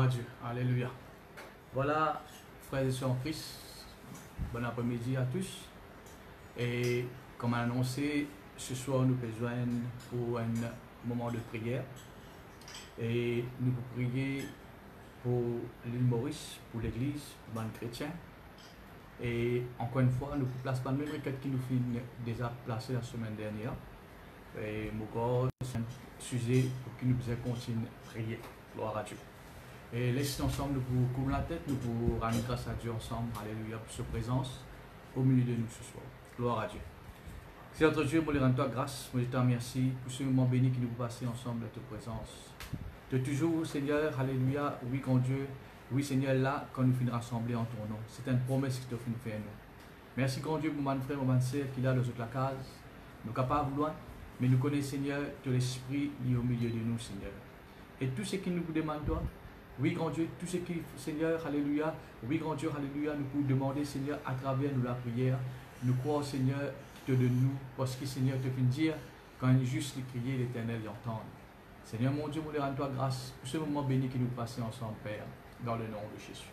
à Dieu. Alléluia. Voilà, frères et sœurs en Christ, bon après-midi à tous. Et comme annoncé, ce soir nous besoin pour un moment de prière. Et nous pouvons prier pour l'île Maurice, pour l'église, pour les chrétiens. Et encore une fois, nous ne plaçons pas le même requête qui nous fait déjà placé la semaine dernière. Et mon corps, c'est un sujet pour que nous puissions continuer à prier. Gloire à Dieu. Et laissez ensemble, nous pouvons couvrir la tête, nous pouvons rendre grâce à Dieu ensemble. Alléluia pour sa présence au milieu de nous ce soir. Gloire à Dieu. Seigneur notre Dieu, moi je rends toi grâce, moi je te remercie pour ce moment béni qui nous passons ensemble à ta présence. De toujours, Seigneur, alléluia, oui, quand Dieu, oui, Seigneur, là, quand nous finissons rassembler en ton nom. C'est une promesse que tu as fait à nous. Merci, grand Dieu, pour mon frère, mon sœur qui est là dans toute la case. Nous ne sommes pas loin, mais nous connaissons, Seigneur, que l'Esprit est au milieu de nous, Seigneur. Et tout ce qui nous demande, toi, oui, grand Dieu, tout ce qui, Seigneur, alléluia, oui, grand Dieu, alléluia, nous pouvons demander, Seigneur, à travers nous la prière. Nous croyons, Seigneur, que de nous, parce que, Seigneur, te fait dire, quand il est juste les crier, l'Éternel y entend. Seigneur, mon Dieu, nous rendons toi grâce pour ce moment béni que nous passons ensemble, Père, dans le nom de Jésus.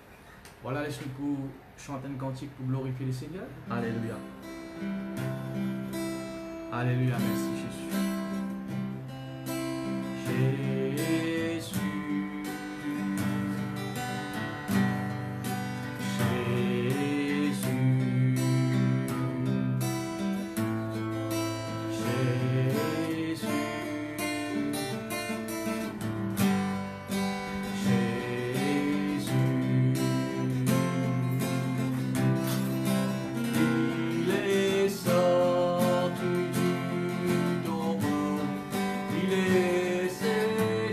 Voilà, laisse-nous pour chanter un cantique pour glorifier le Seigneur. Alléluia. Alléluia, merci Jésus. Jésus. Il est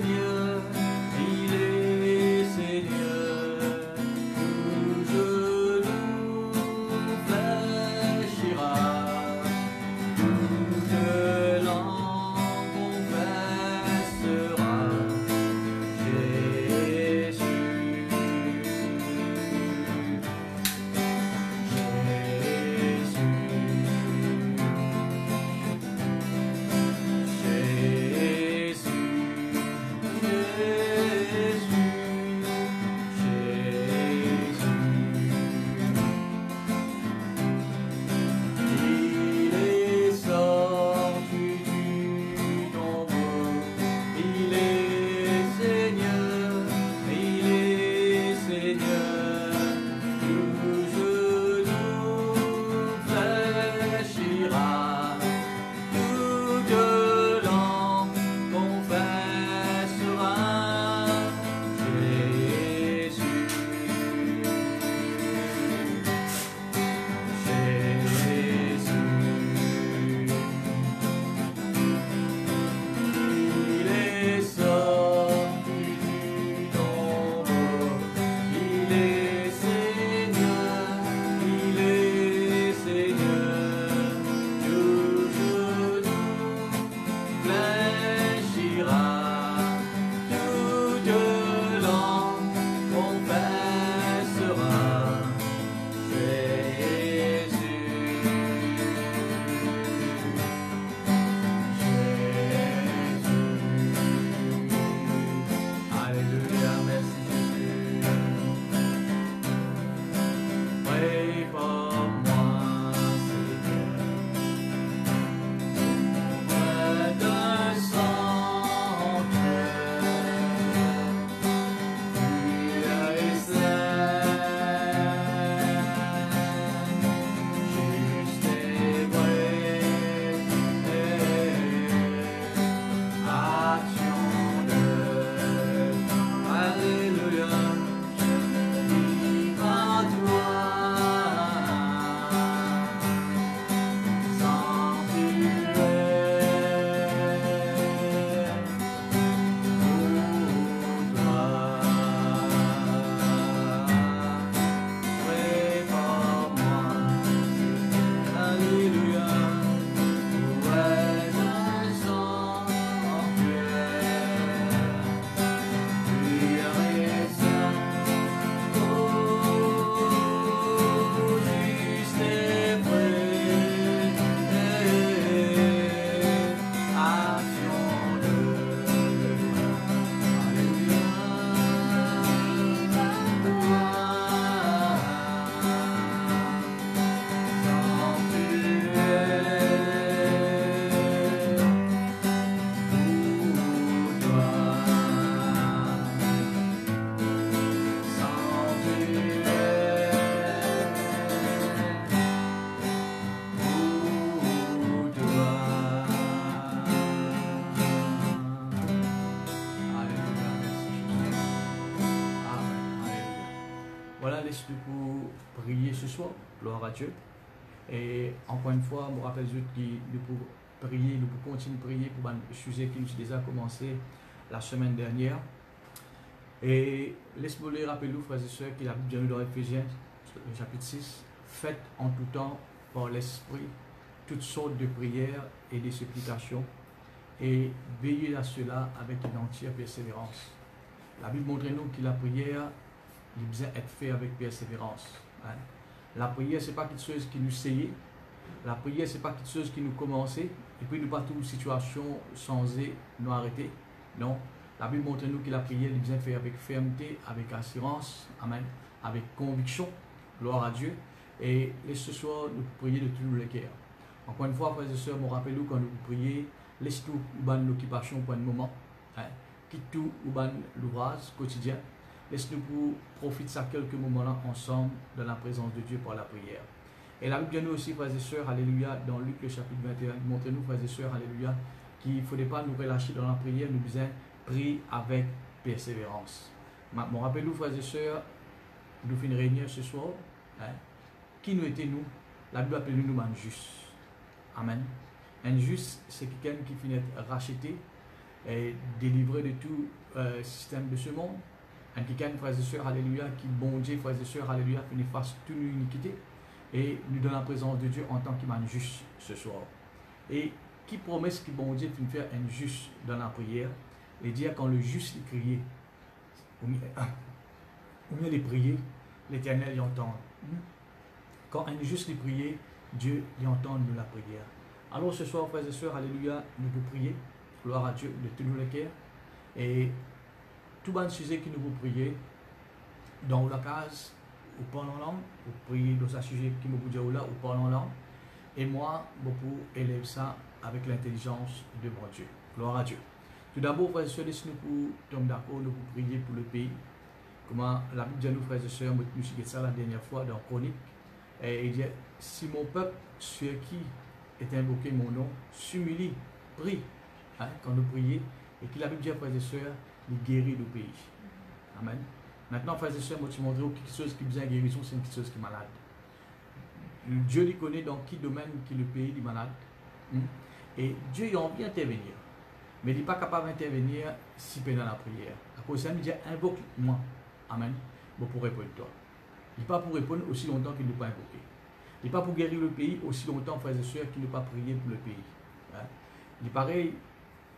voilà, laisse-nous pour prier ce soir. Gloire à Dieu. Et encore une fois, je me rappelle juste que nous pouvons prier, nous pouvons continuer de prier pour un sujet qui nous a déjà commencé la semaine dernière. Et laisse-moi les rappeler, frères et sœurs, qu'il a bien dans Éphésiens, chapitre 6, faites en tout temps par l'Esprit toutes sortes de prières et de supplications, et veillez à cela avec une entière persévérance. La Bible montre-nous que la prière, il besoin être fait avec persévérance. Hein? La prière, ce n'est pas quelque chose qui nous sait. La prière, ce n'est pas quelque chose qui nous commence, et puis nous pas toute situation sans nous arrêter. Non. La Bible montre-nous que la prière, il besoin faire avec fermeté, avec assurance, amen, avec conviction. Gloire à Dieu. Et ce soir, nous prions de tout le cœur. Encore une fois, frères et sœurs, je me rappelle quand nous prions, laisse tout l'occupation pour un moment. Hein? Quitte tout l'ouvrage quotidien. Laisse-nous pour profiter de ça quelques moments-là ensemble dans la présence de Dieu par la prière. Et la Bible dit nous aussi, frères et sœurs, alléluia, dans Luc le chapitre 21, montrez-nous, frères et sœurs, alléluia, qu'il ne faudrait pas nous relâcher dans la prière, nous devons prier avec persévérance. Je me rappelle, frères et sœurs, nous faisons une réunion ce soir. Hein? Qui nous était nous? La Bible appelle nous un juste. Amen. Un juste, c'est quelqu'un qui finit racheté et délivré de tout système de ce monde. Un quelqu'un, frères et sœurs, alléluia, qui bon Dieu, frères et sœurs, alléluia, qui nous fasse toute l'iniquité et nous donne la présence de Dieu en tant qu'un juste ce soir. Et qui promet que bon Dieu de faire un juste dans la prière et dire quand le juste est crié, au mieux de prier, l'Éternel y entend. Quand un juste est prié, Dieu y entend nous la prière. Alors ce soir, frères et sœurs, alléluia, nous pouvons prier, gloire à Dieu, de tout le cœur. Et tout bon sujet que nous pouvons prier, dans la case, ou parler en langue, ou prier dans un sujet qui me vous dire là, ou parler en langue. Et moi, beaucoup élève ça avec l'intelligence de mon Dieu. Gloire à Dieu. Tout d'abord, frères et sœurs, laissez-nous pour tomber d'accord, nous pour prier pour le pays. Comment la Bible dit à nous, frères et sœurs, nous avons ça la dernière fois dans Chronique. Et il dit, si mon peuple, ceux qui est invoqué mon nom, s'humilie, prie, hein, quand nous prions, et qu'il la Bible dit, frères et sœurs, il guérit le pays. Amen. Maintenant, frères et sœurs, moi, tu montres quelque chose qui besoin de guérison, c'est quelque chose qui est malade. Dieu lui connaît dans quel domaine qui le pays est malade. Et Dieu a envie d'intervenir. Mais il n'est pas capable d'intervenir si peu dans la prière. À cause de ça, il dit, invoque-moi. Amen. Bon, pour répondre toi. Il n'est pas pour répondre aussi longtemps qu'il ne pas invoqué. Il n'est pas pour guérir le pays aussi longtemps, frères et sœurs, qu'il ne pas prier pour le pays. Hein? Il est pareil,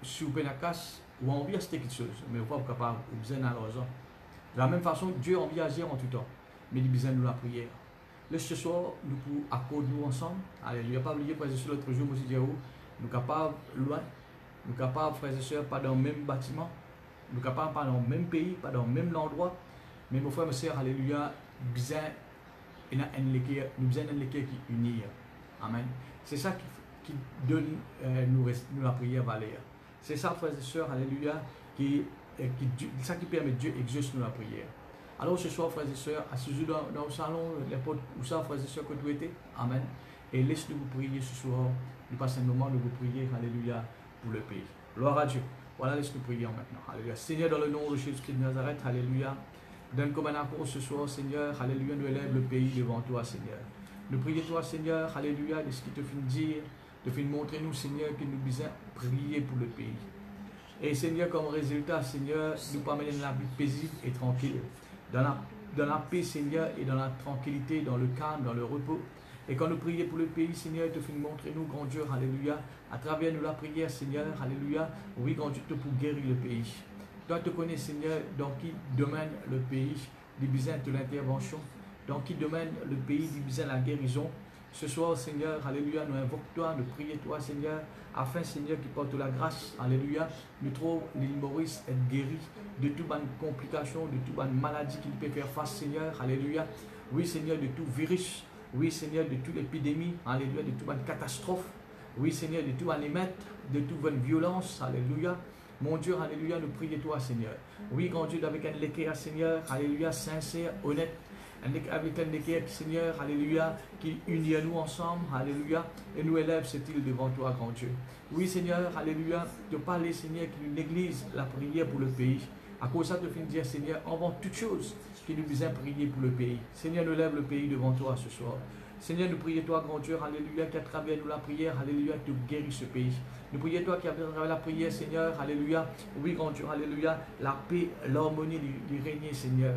si vous prenez la casse, ou envie d'acheter quelque chose, mais vous n'êtes pas capable, vous besoin d'argent. De la même façon, Dieu a envie d'agir en tout temps, mais il a besoin de la prière. Là, ce soir, nous pouvons accorder nous ensemble. Alléluia. Pas oublier, frères et sœurs, l'autre jour, je me dit, nous sommes capables loin, nous sommes capables, frères et sœurs, pas dans le même bâtiment, nous sommes capables pas dans le même pays, pas dans le même endroit, mais mon frère, mes sœurs, alléluia, besoin nous besoin d'un qui unit. Amen. C'est ça qui donne nous la prière valeur. C'est ça, frères et sœurs, alléluia, ça qui permet Dieu exauce nous la prière. Alors ce soir, frères et sœurs, assis dans le salon, les potes, où ça, frères et sœurs, que tu étais. Amen. Et laisse-nous vous prier ce soir. Nous passons un moment de vous prier, alléluia, pour le pays. Gloire à Dieu. Voilà, laisse-nous prier maintenant. Alléluia. Seigneur, dans le nom de Jésus-Christ de Nazareth, alléluia. Donne comme un accord ce soir, Seigneur, alléluia, nous élève le pays devant toi, Seigneur. Nous prions toi, Seigneur, alléluia, de ce qui te fait dire, de fait montrer nous, Seigneur, que nous besoin prier pour le pays. Et Seigneur, comme résultat, Seigneur, nous permettons la vie paisible et tranquille. Dans la paix, Seigneur, et dans la tranquillité, dans le calme, dans le repos. Et quand nous prions pour le pays, Seigneur, te fait montrer nous, grand Dieu, alléluia, à travers nous la prière, Seigneur, alléluia, oui, grand Dieu, pour guérir le pays. Toi, te connais, Seigneur, dans qui domaine le pays du besoin de l'intervention, dans qui domaine le pays du besoin de la guérison. Ce soir, Seigneur, alléluia, nous invoquons toi, nous prions toi, Seigneur, afin, Seigneur, qui porte la grâce, alléluia, nous trouve l'île Maurice être guéri de toute bonne complication, de toute bonne maladie qu'il peut faire face, Seigneur, alléluia. Oui, Seigneur, de tout virus, oui, Seigneur, de toute épidémie, alléluia, de toute bonne catastrophe, oui, Seigneur, de tout bonne émette, de toute bonne violence, alléluia. Mon Dieu, alléluia, nous prions toi, Seigneur. Oui, grand Dieu, avec un équerre, Seigneur, alléluia, sincère, honnête. Avec un équerre, Seigneur, alléluia, qui unit à nous ensemble, alléluia, et nous élève cette île devant toi, grand Dieu. Oui, Seigneur, alléluia, de parler, Seigneur, qui nous néglige la prière pour le pays. À cause de ça, tu finis dire, Seigneur, avant toute chose, qui nous besoin prier pour le pays. Seigneur, nous lève le pays devant toi ce soir. Seigneur, nous prions toi, grand Dieu, alléluia, qu'à travers nous la prière, alléluia, tu guéris ce pays. Nous prions toi qui à travers la prière, Seigneur, alléluia, oui, grand Dieu, alléluia, la paix, l'harmonie, lui régner, Seigneur.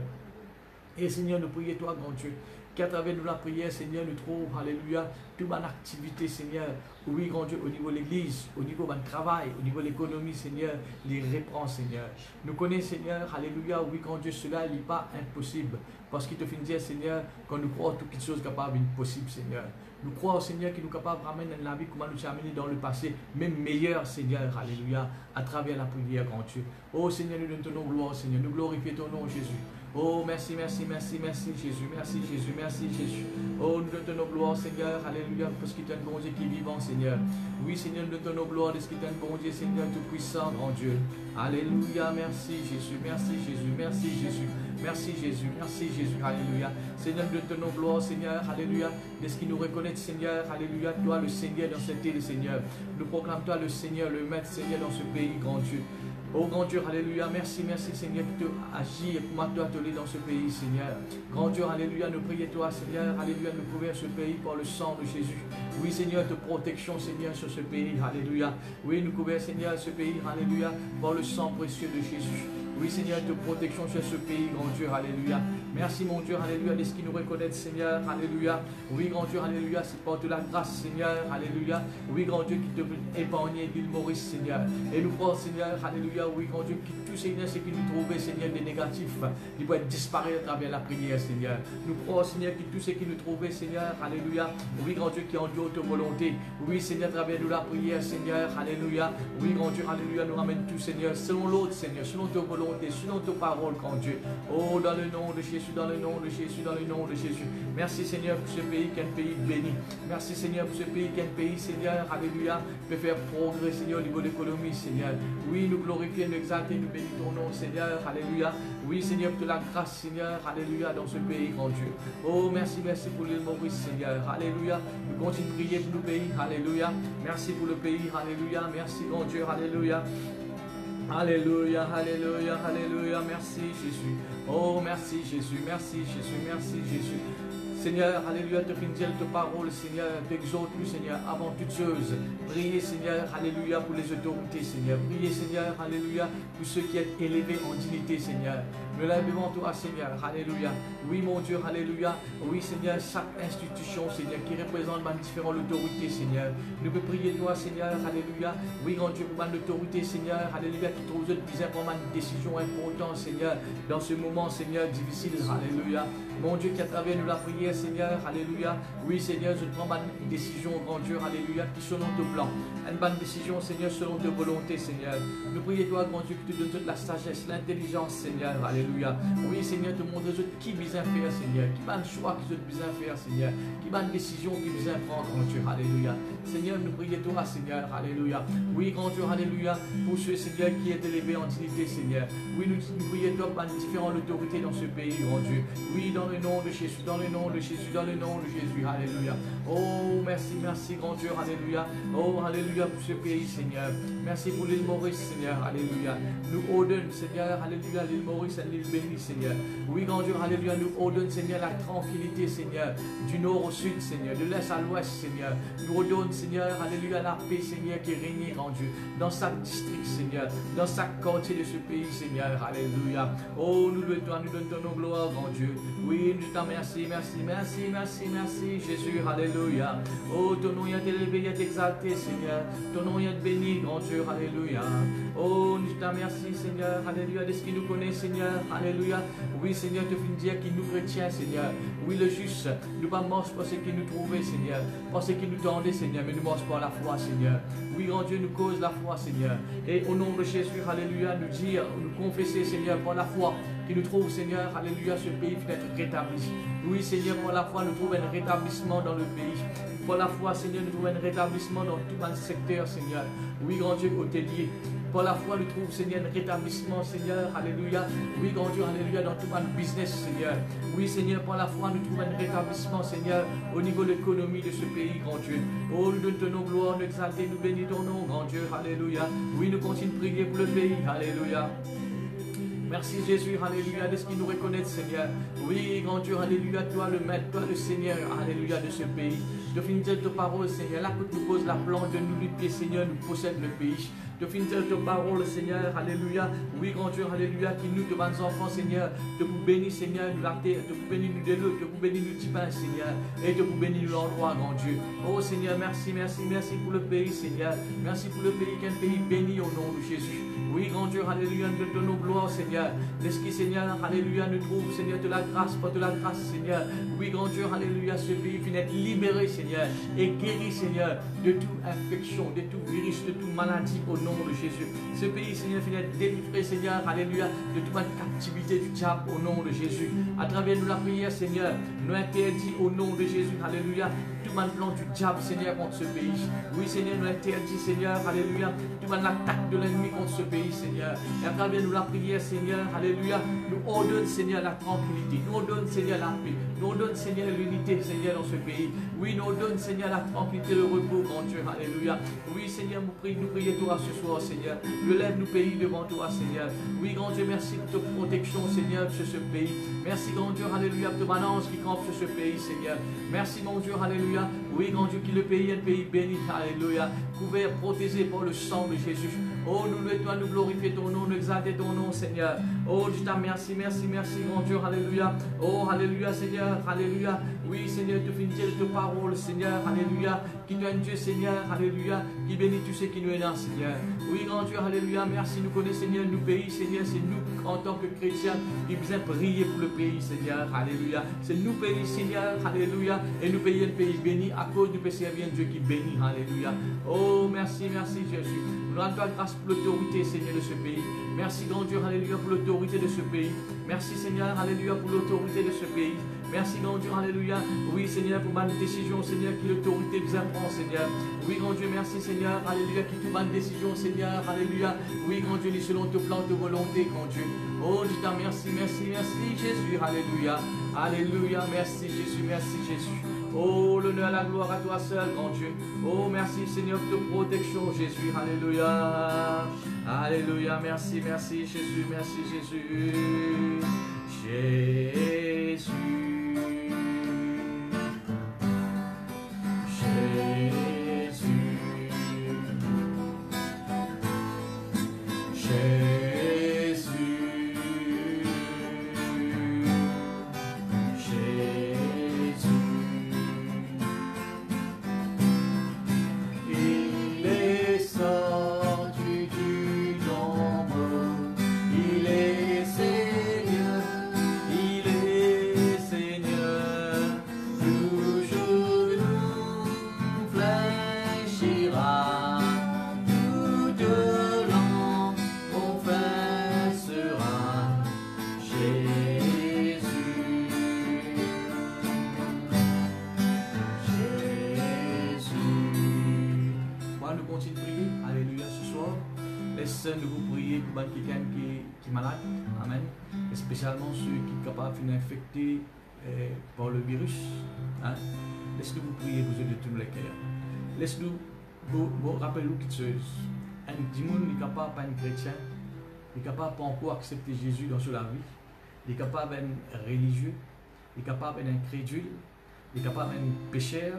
Et Seigneur, nous prions toi, grand Dieu, qu'à travers nous la prière, Seigneur, nous trouve, alléluia, toute bonne activité, Seigneur, oui, grand Dieu, au niveau de l'église, au niveau de travail, au niveau de l'économie, Seigneur, les reprend, Seigneur. Nous connaissons, Seigneur, alléluia, oui, grand Dieu, cela n'est pas impossible, parce qu'il te fait dire, Seigneur, quand nous croyons toutes choses capables impossibles, Seigneur. Nous croyons, Seigneur, qu'il nous est capable de ramener dans la vie, comment nous sommes amenés dans le passé, même meilleur, Seigneur, alléluia, à travers la prière, grand Dieu. Oh, Seigneur, nous donnons gloire, Seigneur, nous glorifions ton nom, Jésus. Oh, merci, merci, merci, merci, Jésus, merci, Jésus, merci, Jésus. Oh, nous te donnons gloire, Seigneur, alléluia, parce qu'il est un bon Dieu qui est vivant, Seigneur. Oui, Seigneur, nous te donnons gloire, parce qu'il est un bon Dieu, Seigneur, tout-puissant, grand Dieu. Alléluia, merci, Jésus, merci, Jésus, merci, Jésus. Merci Jésus, merci Jésus, alléluia. Seigneur, nous te donnons gloire, Seigneur, alléluia. De ce qui nous reconnaît, Seigneur, alléluia, toi le Seigneur dans cette île, Seigneur. Nous proclamons toi le Seigneur, le Maître, Seigneur, dans ce pays, grand Dieu. Oh grand Dieu, alléluia, merci, merci Seigneur, pour agir et pour m'atteler dans ce pays, Seigneur. Grand Dieu, alléluia, nous prions toi, Seigneur, alléluia, nous couvrir ce pays par le sang de Jésus. Oui, Seigneur, de protection, Seigneur, sur ce pays, alléluia. Oui, nous couvrir, Seigneur, ce pays, alléluia, par le sang précieux de Jésus. Oui, Seigneur, de protection sur ce pays, grand Dieu, alléluia. Merci, mon Dieu, alléluia, de ce qui nous reconnaît, Seigneur, alléluia. Oui, grand Dieu, alléluia, c'est par de la grâce, Seigneur, alléluia. Oui, grand Dieu, qui te veut épargner l'île Maurice, Seigneur. Et nous croyons, Seigneur, alléluia, oui, grand Dieu, qui tout, Seigneur, ce qui nous trouvait, Seigneur, des négatifs, il doit disparaître à travers la prière, Seigneur. Nous croyons, Seigneur, que tout ce qui nous trouvait, Seigneur, alléluia. Oui, grand Dieu, qui est en Dieu haute volonté. Oui, Seigneur, à travers nous la prière, Seigneur, alléluia. Oui, grand Dieu, alléluia, nous ramène tout, Seigneur, selon l'autre, Seigneur, selon ta volonté, selon ta parole, grand Dieu. Oh, dans le nom de Jésus, dans le nom de Jésus, dans le nom de Jésus. Merci, Seigneur, pour ce pays qui est un pays béni. Merci, Seigneur, pour ce pays qui est un pays, Seigneur, alléluia, peut faire progrès, Seigneur, au niveau de l'économie, Seigneur. Oui, nous glorifions, nous exaltons, nous bénissons ton nom, Seigneur, alléluia. Oui, Seigneur, pour la grâce, Seigneur, alléluia, dans ce pays, grand Dieu. Oh, merci, merci pour l'île Maurice, Seigneur, alléluia. Nous continuons de prier pour le pays, alléluia. Merci pour le pays, alléluia. Merci, grand Dieu, alléluia. Alléluia, alléluia, alléluia, merci Jésus. Oh, merci Jésus, merci Jésus, merci Jésus. Seigneur, alléluia, te finir ta parole, Seigneur, t'exhorte, Seigneur, avant toute chose. Priez, Seigneur, alléluia, pour les autorités, Seigneur. Priez, Seigneur, alléluia, pour ceux qui sont élevés en dignité, Seigneur. Me lève devant toi, Seigneur, alléluia. Oui, mon Dieu, alléluia. Oui, Seigneur, chaque institution, Seigneur, qui représente ma différente autorité, Seigneur. Nous pouvons prier toi, Seigneur, alléluia. Oui, grand Dieu, pour ma autorité, Seigneur, alléluia, qui trouve de plus prendre une décision importante, Seigneur, dans ce moment, Seigneur, difficile, alléluia. Mon Dieu, qui à travers nous la prière, Seigneur, alléluia. Oui, Seigneur, je prends une décision, grand Dieu, alléluia, qui selon ton plan. Une bonne décision, Seigneur, selon ta volonté, Seigneur. Nous prions toi, grand Dieu, qui te donne toute la sagesse, l'intelligence, Seigneur, alléluia. Oui, Seigneur, te montre qui besoin faire, Seigneur. Qui va le choix qui besoin faire, Seigneur. Qui va une décision qui besoin prendre, grand Dieu, alléluia. Seigneur, nous prions toi, Seigneur, alléluia. Oui, grand Dieu, alléluia, pour ceux, Seigneur, qui est élevé en dignité, Seigneur. Oui, nous prions toi par différentes autorités dans ce pays, grand Dieu. Oui, dans le nom de Jésus, dans le nom de Jésus, dans le nom de Jésus, alléluia. Oh, merci, merci, grand Dieu, alléluia. Oh, alléluia pour ce pays, Seigneur. Merci pour l'île Maurice, Seigneur, alléluia. Nous ordonnons, Seigneur, alléluia, l'île Maurice et l'île bénie, Seigneur. Oui, grand Dieu, alléluia, nous ordonnons, Seigneur, la tranquillité, Seigneur, du nord au sud, Seigneur, de l'est à l'ouest, Seigneur. Nous ordonnons, Seigneur, alléluia, la paix, Seigneur, qui règne, grand Dieu, dans chaque district, Seigneur, dans chaque quartier de ce pays, Seigneur, alléluia. Oh, nous le donnons, nous donnons gloire, grand Dieu. Oui, nous t'en merci, merci, merci, merci, merci, Jésus, alléluia. Oh, ton nom est élevé, est exalté, Seigneur. Ton nom est béni, grand Dieu, alléluia. Oh, nous t'en merci, Seigneur, alléluia, de ce qui nous connaît, Seigneur, alléluia. Oui, Seigneur, te fin dire qui nous chrétiens, Seigneur. Oui, le juste, nous pas marche par ce qui nous trouvait, Seigneur. Par ce qui nous tendait, Seigneur, mais nous marche par la foi, Seigneur. Oui, grand Dieu, nous cause la foi, Seigneur. Et au nom de Jésus, alléluia, nous dire, nous confesser, Seigneur, par la foi qui nous trouve, Seigneur, alléluia, ce pays peut être rétabli. Oui, Seigneur, pour la foi, nous trouvons un rétablissement dans le pays. Pour la foi, Seigneur, nous trouvons un rétablissement dans tout un secteur, Seigneur. Oui, grand Dieu, hôtelier. Pour la foi, nous trouvons, Seigneur, un rétablissement, Seigneur, alléluia. Oui, grand Dieu, alléluia, dans tout un business, Seigneur. Oui, Seigneur, pour la foi, nous trouvons un rétablissement, Seigneur, au niveau de l'économie de ce pays, grand Dieu. Oh, nous te donnons gloire, nous exaltons, nous bénissons ton nom, grand Dieu, alléluia. Oui, nous continuons de prier pour le pays, alléluia. Merci Jésus, alléluia, de ce qui nous reconnaît, Seigneur. Oui, grand Dieu, alléluia, toi le maître, toi le Seigneur, alléluia, de ce pays. De finir ta parole, Seigneur, là que tu poses la plante de nous, du pied, Seigneur, nous possède le pays. De finir ta parole, Seigneur, alléluia. Oui, grand Dieu, alléluia, qui nous, de bonnes enfants, Seigneur, de vous bénir, Seigneur, nous la terre, de vous bénir nous de l'eau, de vous bénir nous du pain, Seigneur, et de vous bénir l'endroit, grand Dieu. Oh Seigneur, merci, merci, merci pour le pays, Seigneur. Merci pour le pays, qu'un pays béni au nom de Jésus. Oui, grand Dieu, alléluia, nous te donnons gloire, Seigneur. L'Esprit, Seigneur, alléluia, nous trouve, Seigneur, de la grâce, pas de la grâce, Seigneur. Oui, grand Dieu, alléluia, ce pays finit d'être libéré, Seigneur, et guéri, Seigneur, de toute infection, de tout virus, de toute maladie, au nom de Jésus. Ce pays, Seigneur, finit d'être délivré, Seigneur, alléluia, de toute captivité du diable, au nom de Jésus. À travers nous, la prière, Seigneur, nous interdit au nom de Jésus, alléluia, tout le plan du diable, Seigneur, contre ce pays. Oui, Seigneur, nous interdit, Seigneur, alléluia, tout l'attaque de l'ennemi contre ce pays, Seigneur. Et à travers nous, la prière, Seigneur, alléluia, nous ordonne, Seigneur, la tranquillité, nous ordonne, Seigneur, la paix, nous ordonne, Seigneur, l'unité, Seigneur, dans ce pays. Oui, nous ordonne, Seigneur, la tranquillité, le repos, grand Dieu, alléluia. Oui, Seigneur, nous prions toi ce soir, Seigneur. Relève nos pays devant toi, Seigneur. Oui, grand Dieu, merci pour ta protection, Seigneur, sur ce pays. Merci, grand Dieu, alléluia, pour ta balance qui campe sur ce pays, Seigneur. Merci, mon Dieu, alléluia. Oui, grand Dieu, qui le pays est un pays béni, alléluia. Couvert, protégé par le sang de Jésus. Oh, nous le toi, nous glorifier ton nom, nous exalter ton nom, Seigneur. Oh, je t'en merci, merci, merci, mon Dieu, alléluia. Oh, alléluia, Seigneur, alléluia. Oui, Seigneur, tu finis de parole, Seigneur, alléluia. Qui tu es un Dieu, Seigneur, alléluia. Qui bénit tous ceux qui nous aident, Seigneur. Oui, grand Dieu, alléluia, merci. Nous connaissons, Seigneur, nous pays, Seigneur, c'est nous, en tant que chrétiens, qui besoin prier pour le pays, Seigneur, alléluia. C'est nous pays, Seigneur, alléluia. Et nous payons le pays béni à cause du péché, servir un Dieu qui bénit, alléluia. Oh, merci, merci, Jésus. Nous rendons grâce pour l'autorité, Seigneur, de ce pays. Merci, grand Dieu, alléluia, pour l'autorité de ce pays. Merci, Seigneur, alléluia, pour l'autorité de ce pays. Merci, grand Dieu, alléluia. Oui, Seigneur, pour ma décision, Seigneur, qui l'autorité vous apprend, Seigneur. Oui, grand Dieu, merci, Seigneur, alléluia, qui tout ma décision, Seigneur, alléluia. Oui, grand Dieu, selon ton plan de volonté, grand Dieu. Oh, je t'en merci, merci, merci, Jésus, alléluia. Alléluia, merci, Jésus, merci, Jésus. Oh, l'honneur, la gloire à toi seul, grand Dieu. Oh, merci, Seigneur, pour ta protection, Jésus. Alléluia. Alléluia. Merci, merci, Jésus. Merci, Jésus. Jésus. Jésus. De vous prier pour quelqu'un qui est malade, amen, et spécialement ceux qui sont capables d'être infectés par le virus. Hein? Laisse-nous vous prier pour eux de tous les cœurs. Laisse-nous vous rappeler quelque chose. Un dimanche est capable d'être chrétien, il est capable d'encore accepter Jésus dans sa vie, il est capable d'être religieux, il est capable d'être incrédule, il est capable d'être pécheur,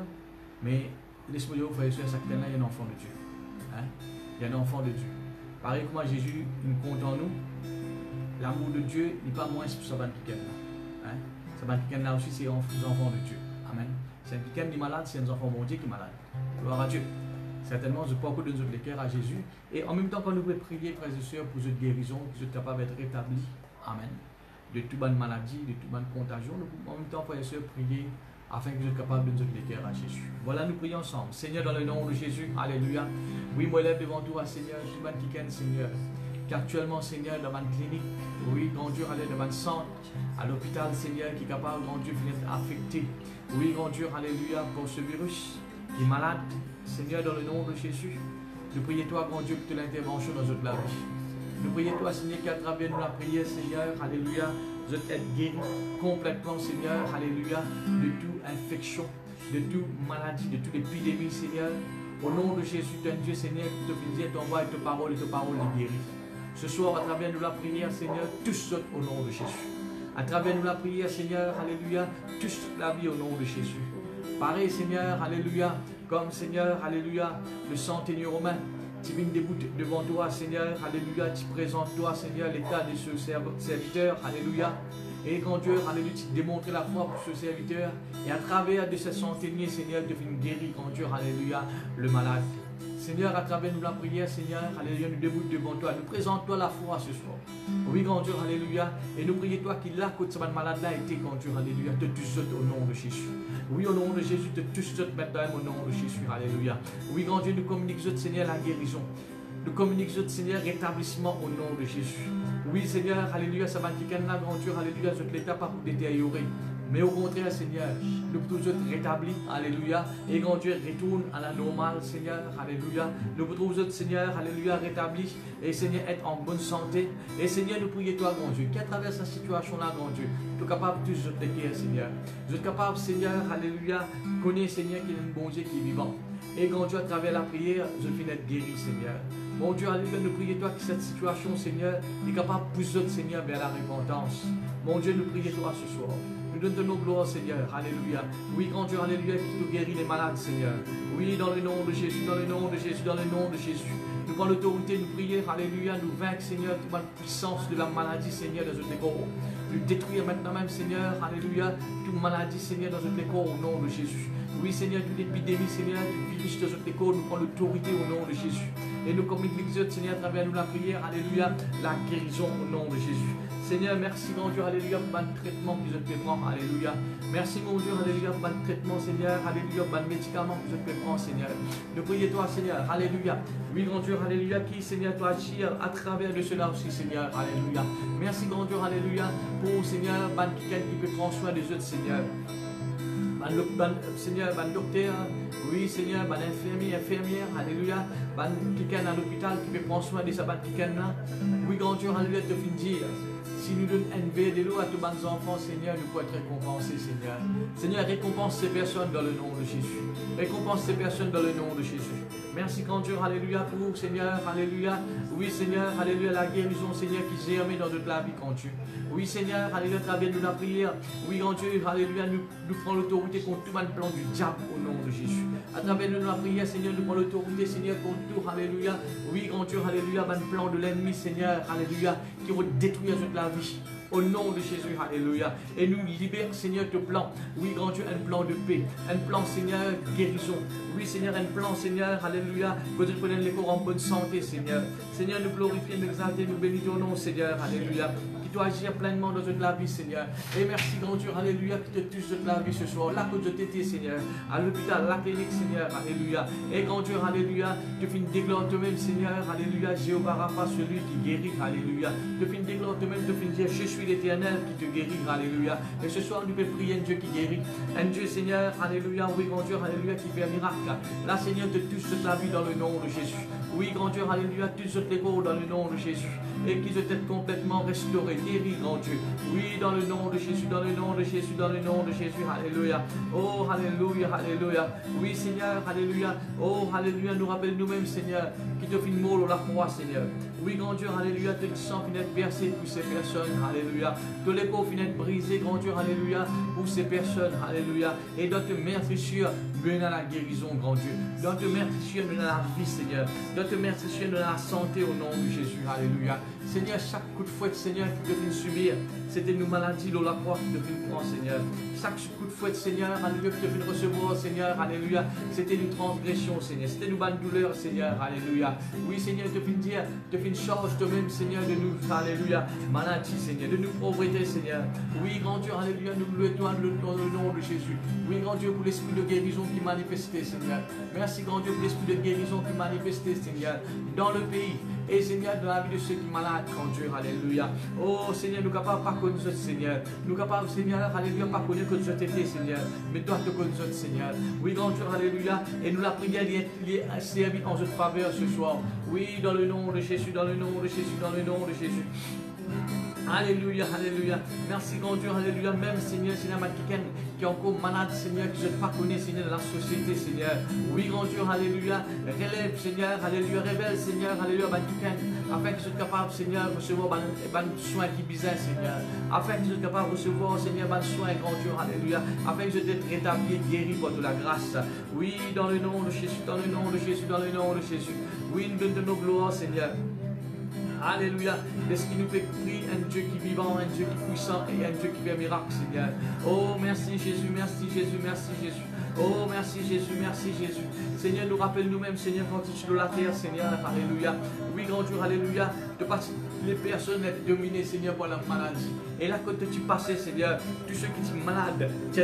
mais laisse-moi dire, frère et soeur, il y a un enfant de Dieu. Hein? Il y a un enfant de Dieu. Pareil comme Jésus nous compte en nous, l'amour de Dieu n'est pas moins pour ce qui est là. Ce qui est là aussi, c'est les enfants de Dieu. Amen. C'est un qui est malade, c'est un enfant de Dieu qui est malade. Gloire à Dieu. Certainement, je peux de notre cœur à Jésus. Et en même temps, quand nous pouvons prier, frères et sœurs, pour cette guérison, que vous êtes capables d'être rétablis. Amen. De toute bonne maladie, de toute bonne contagion, nous pouvons en même temps, frères et sœurs, prier afin que vous êtes capables de nous donner cœur à Jésus. Voilà, nous prions ensemble. Seigneur, dans le nom de Jésus, alléluia. Oui, moi, lève devant toi, Seigneur, tout le monde qui est, Seigneur, qui actuellement, Seigneur, dans une clinique, oui, grand Dieu, allez dans un centre, à l'hôpital, Seigneur, qui est capable, grand Dieu, d'être affecté. Oui, grand Dieu, alléluia, pour ce virus, qui est malade, Seigneur, dans le nom de Jésus. Nous prions toi, grand Dieu, pour l'intervention dans notre vie. Nous prions toi, Seigneur, qu'à travers nous la prière, Seigneur, alléluia, vous êtes guéri complètement, Seigneur, alléluia, de toute infection, de toute maladie, de toute épidémie, Seigneur. Au nom de Jésus, ton Dieu, Seigneur, qui te bénit, t'envoie ta parole et ta parole est guérie. Ce soir, à travers nous la prière, Seigneur, tous au nom de Jésus. À travers nous la prière, Seigneur, alléluia, tous la vie au nom de Jésus. Pareil, Seigneur, alléluia, comme Seigneur, alléluia, le centenier romain, tu viens debout devant toi, Seigneur, alléluia, tu présentes toi, Seigneur, l'état de ce serviteur, alléluia. Et quand Dieu, alléluia, tu démontres la foi pour ce serviteur. Et à travers de ce centenier, Seigneur, tu viens guérir, quand Dieu, alléluia, le malade. Seigneur, à travers nous la prière, Seigneur, alléluia, nous debout devant toi, nous présentons la foi ce soir. Oui, grand Dieu, alléluia, et nous prions toi qui là, quand ce malade là a été, grand Dieu, alléluia, te tous au nom de Jésus. Oui, au nom de Jésus, te tous maintenant au nom de Jésus, alléluia. Oui, grand Dieu, nous communiquons, Seigneur, la guérison. Nous communiquons, Seigneur, rétablissement au nom de Jésus. Oui, Seigneur, alléluia, ça va qui là, grand Dieu, alléluia, je l'état pas pour détériorer. Mais au contraire, Seigneur, nous pouvons être rétablis, alléluia, et quand Dieu retourne à la normale, Seigneur, alléluia, nous pouvons être, Seigneur, alléluia, rétablis, et Seigneur, être en bonne santé, et Seigneur, nous prions toi, grand Dieu, qu'à travers cette situation-là, grand Dieu, tu es capable de tous te guérir, Seigneur, tu es capable, Seigneur, alléluia, connaître, Seigneur, qu'il y a un bon Dieu qui est vivant, et grand Dieu, à travers la prière, je finis d'être guéri, Seigneur. Mon Dieu, alléluia, nous prions toi que cette situation, Seigneur, est capable de pousser, Seigneur, vers la repentance. Mon Dieu, nous prions toi ce soir. Nous donnons nos gloires, Seigneur. Alléluia. Oui, grand Dieu, alléluia, qui nous guérit les malades, Seigneur. Oui, dans le nom de Jésus, dans le nom de Jésus, dans le nom de Jésus. Nous prenons l'autorité, nous prions, alléluia, nous vaincre, Seigneur, toute la puissance de la maladie, Seigneur, dans notre corps. Nous détruire maintenant même, Seigneur, alléluia, toute maladie, Seigneur, dans notre corps, au nom de Jésus. Oui, Seigneur, toute épidémie, Seigneur, tout virus dans notre corps, nous prenons l'autorité au nom de Jésus. Et nous communiquons, Seigneur, à travers nous la prière, alléluia, la guérison au nom de Jésus. Seigneur, merci, mon Dieu, alléluia, pour le traitement que je te prends, alléluia. Merci, mon Dieu, alléluia, pour le traitement, Seigneur, alléluia, pour le médicament que je te prends, Seigneur. Nous prions toi, Seigneur, alléluia. Oui, mon Dieu, alléluia, qui, Seigneur, toi agir à travers de cela aussi, Seigneur, alléluia. Merci, mon Dieu, alléluia, pour, Seigneur, quelqu'un qui peut prendre soin des autres, Seigneur. Seigneur, docteur, oui, Seigneur, infirmière, alléluia, quelqu'un à l'hôpital qui peut prendre soin de sa quelqu'un. Oui, grand Dieu, alléluia, te fin dire. Si nous donnons un verre de l'eau à tous nos enfants, Seigneur, nous pouvons être récompensés, Seigneur. Seigneur, récompense ces personnes dans le nom de Jésus. Récompense ces personnes dans le nom de Jésus. Merci, grand Dieu, alléluia, pour, Seigneur, alléluia. Oui, Seigneur, alléluia, la guérison, Seigneur, qui germe dans toute la vie, grand Dieu. Oui, Seigneur, alléluia, à travers de la prière. Oui, grand Dieu, alléluia, nous prenons l'autorité contre tout le plan du diable au nom de Jésus. À travers de la prière, Seigneur, nous prenons l'autorité, Seigneur, contre tout, alléluia. Oui, grand Dieu, alléluia, le plan de l'ennemi, Seigneur, alléluia, qui va détruire toute la vie. Au nom de Jésus, alléluia. Et nous libère, Seigneur, de plan. Oui, grand Dieu, un plan de paix. Un plan, Seigneur, guérison. Oui, Seigneur, un plan, Seigneur, alléluia. Que tu prennes les corps en bonne santé, Seigneur. Seigneur, nous glorifions, nous exaltons, nous bénissons ton nom, Seigneur, alléluia. Qui doit agir pleinement dans toute la vie, Seigneur. Et merci, grand Dieu, alléluia, qui te touche toute la vie ce soir. Là que je t'étais, Seigneur. À l'hôpital, à la clinique, Seigneur, alléluia. Et grand Dieu, alléluia. Tu finis déclarer toi-même, Seigneur, alléluia. Jéhovah Rapha, celui qui guérit, alléluia. Tu finis déclarer toi-même, tu finis dire, je suis l'Éternel qui te guérit, alléluia. Et ce soir, nous pouvons prier un Dieu qui guérit. Un Dieu, Seigneur, alléluia. Oui, grand Dieu, alléluia, qui fait un miracle. Là, Seigneur, te touche toute la vie dans le nom de Jésus. Oui, grand Dieu, alléluia, touche toutes les corps dans le nom de Jésus. Et qu'ils soient complètement restaurés, guéris, grand Dieu. Oui, dans le nom de Jésus, dans le nom de Jésus, dans le nom de Jésus, alléluia. Oh, alléluia, alléluia. Oui, Seigneur, alléluia. Oh, alléluia, nous rappelle nous-mêmes, Seigneur, qui te fait mort à la croix, Seigneur. Oui, grand Dieu, alléluia, que le sang finit versé pour ces personnes, alléluia. Que les corps finissent brisés, grand Dieu, alléluia, pour ces personnes, alléluia. Et dans te meurtrissure, mène à la guérison, grand Dieu. Dans te meurtrissure, mène à la vie, Seigneur. Dans te meurtrissure, mène à la santé au nom de Jésus, alléluia. Seigneur, chaque coup de fouette, Seigneur, qui te fait subir, c'était nos maladies, la croix qui te fait prendre, Seigneur. Chaque coup de fouette, Seigneur, alléluia, qui te fait recevoir, Seigneur, alléluia, c'était une transgression, Seigneur. C'était une bonne douleur, Seigneur, alléluia. Oui, Seigneur, te fait dire, te fait une charge toi-même, Seigneur, de nous, alléluia, maladie, Seigneur, de nous pauvreté, Seigneur. Oui, grand Dieu, alléluia, nous louons dans le nom de Jésus. Oui, grand Dieu, pour l'esprit de guérison qui manifestait, Seigneur. Merci, grand Dieu, pour l'esprit de guérison qui manifestait, Seigneur, dans le pays. Et Seigneur, dans la vie de ceux qui sont malades, grand Dieu, alléluia. Oh Seigneur, nous ne capables pas connaître, Seigneur. Nous capables, Seigneur, alléluia, pas connaître que nous sommes été, Seigneur. Mais toi, te connaître, Seigneur. Oui, grand Dieu, alléluia. Et nous la prière, il est servi en notre faveur ce soir. Oui, dans le nom de Jésus, dans le nom de Jésus, dans le nom de Jésus. Alléluia, alléluia. Merci, grand Dieu, alléluia. Même, Seigneur, Seigneur, quelqu'un qui est encore malade, Seigneur, que je ne pas connais, Seigneur, de la société, Seigneur. Oui, grand Dieu, alléluia. Relève, Seigneur, alléluia. Révèle, Seigneur, alléluia, quelqu'un, afin que je sois capable, Seigneur, de recevoir des soins qui bizarres, Seigneur. Afin que je sois capable de recevoir, Seigneur, des soins, grand Dieu, alléluia. Afin que je sois rétabli, guéri par de la grâce. Oui, dans le nom de Jésus, dans le nom de Jésus, dans le nom de Jésus. Oui, nous donnons nos gloires, Seigneur. Alléluia. Laisse qu'il nous fait prier un Dieu qui est vivant, un Dieu qui est puissant et un Dieu qui fait un miracle, Seigneur. Oh, merci Jésus, merci Jésus, merci Jésus. Oh, merci Jésus, merci Jésus. Seigneur, nous rappelle nous-mêmes, Seigneur, quand tu es sur la terre, Seigneur, alléluia. Oui, grand Dieu, alléluia. De partir les personnes être dominées, Seigneur, par la maladie. Et là, quand tu passes, Seigneur, tous ceux qui sont malades, tu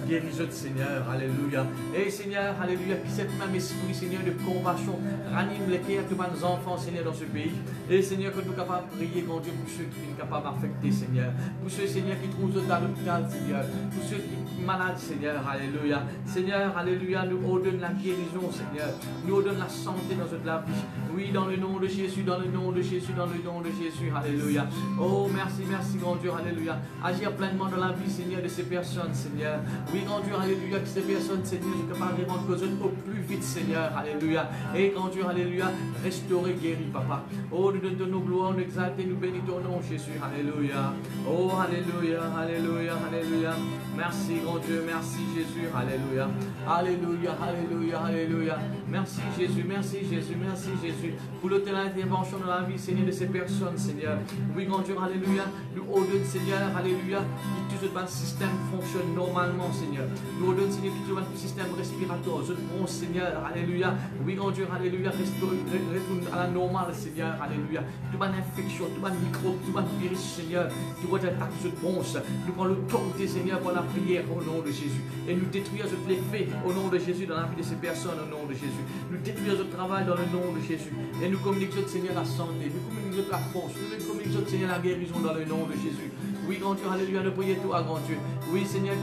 guéris, Seigneur, alléluia. Et Seigneur, alléluia, que cette même esprit, Seigneur, de compassion ranime les cœurs de nos enfants, Seigneur, dans ce pays. Et Seigneur, que nous sommes capables de prier, grand Dieu, pour ceux qui sont capables d'affecter, Seigneur. Pour ceux, Seigneur, qui trouvent dans l'hôpital, Seigneur. Pour ceux qui sont malades, Seigneur, alléluia. Seigneur, alléluia, nous ordonne la guérison, Seigneur. Nous ordonne la santé dans notre vie. Oui, dans le nom de Jésus, dans le nom de Jésus, dans le nom de Jésus, alléluia. Oh, merci, merci, grand Dieu, alléluia. Agir pleinement dans la vie, Seigneur, de ces personnes, Seigneur. Oui, grand Dieu, alléluia, que ces personnes, Seigneur, je capable de rendre cause au plus vite, Seigneur, alléluia. Et grand Dieu, alléluia, restaurer, guérir, papa. Oh, nous donnons nos gloires, nous exaltons, nous bénissons ton nom, Jésus, alléluia. Oh, alléluia, alléluia, alléluia. Merci, grand Dieu, merci, Jésus, alléluia. Alléluia, alléluia, alléluia. Merci, Jésus, merci, Jésus, merci, Jésus. Pour l'autel intervention dans la vie, Seigneur, de ces personnes, Seigneur. Oui, grand Dieu, alléluia. Nous ordonnons, Seigneur, alléluia, que tout ce système fonctionne normalement, Seigneur. Nous ordonnons, Seigneur, que tout ce système respiratoire, je prends, Seigneur, alléluia. Oui, grand Dieu, alléluia, retourne à la normale, Seigneur, alléluia. Toute infection, tout microbe, tout virus, Seigneur, qui va attaquer ce bronze. Nous prenons l'autorité, Seigneur, pour la prière au nom de Jésus. Et nous détruisons les faits au nom de Jésus dans la vie de ces personnes au nom de Jésus. Nous détruisons le travail dans le nom de Jésus. Et nous communiquons, Seigneur, la santé. Nous communiquons la force. Nous communiquons, Seigneur, la guérison dans le nom de Jésus. Oui, grand Dieu, alléluia, nous prions toi, grand Dieu. Oui, Seigneur,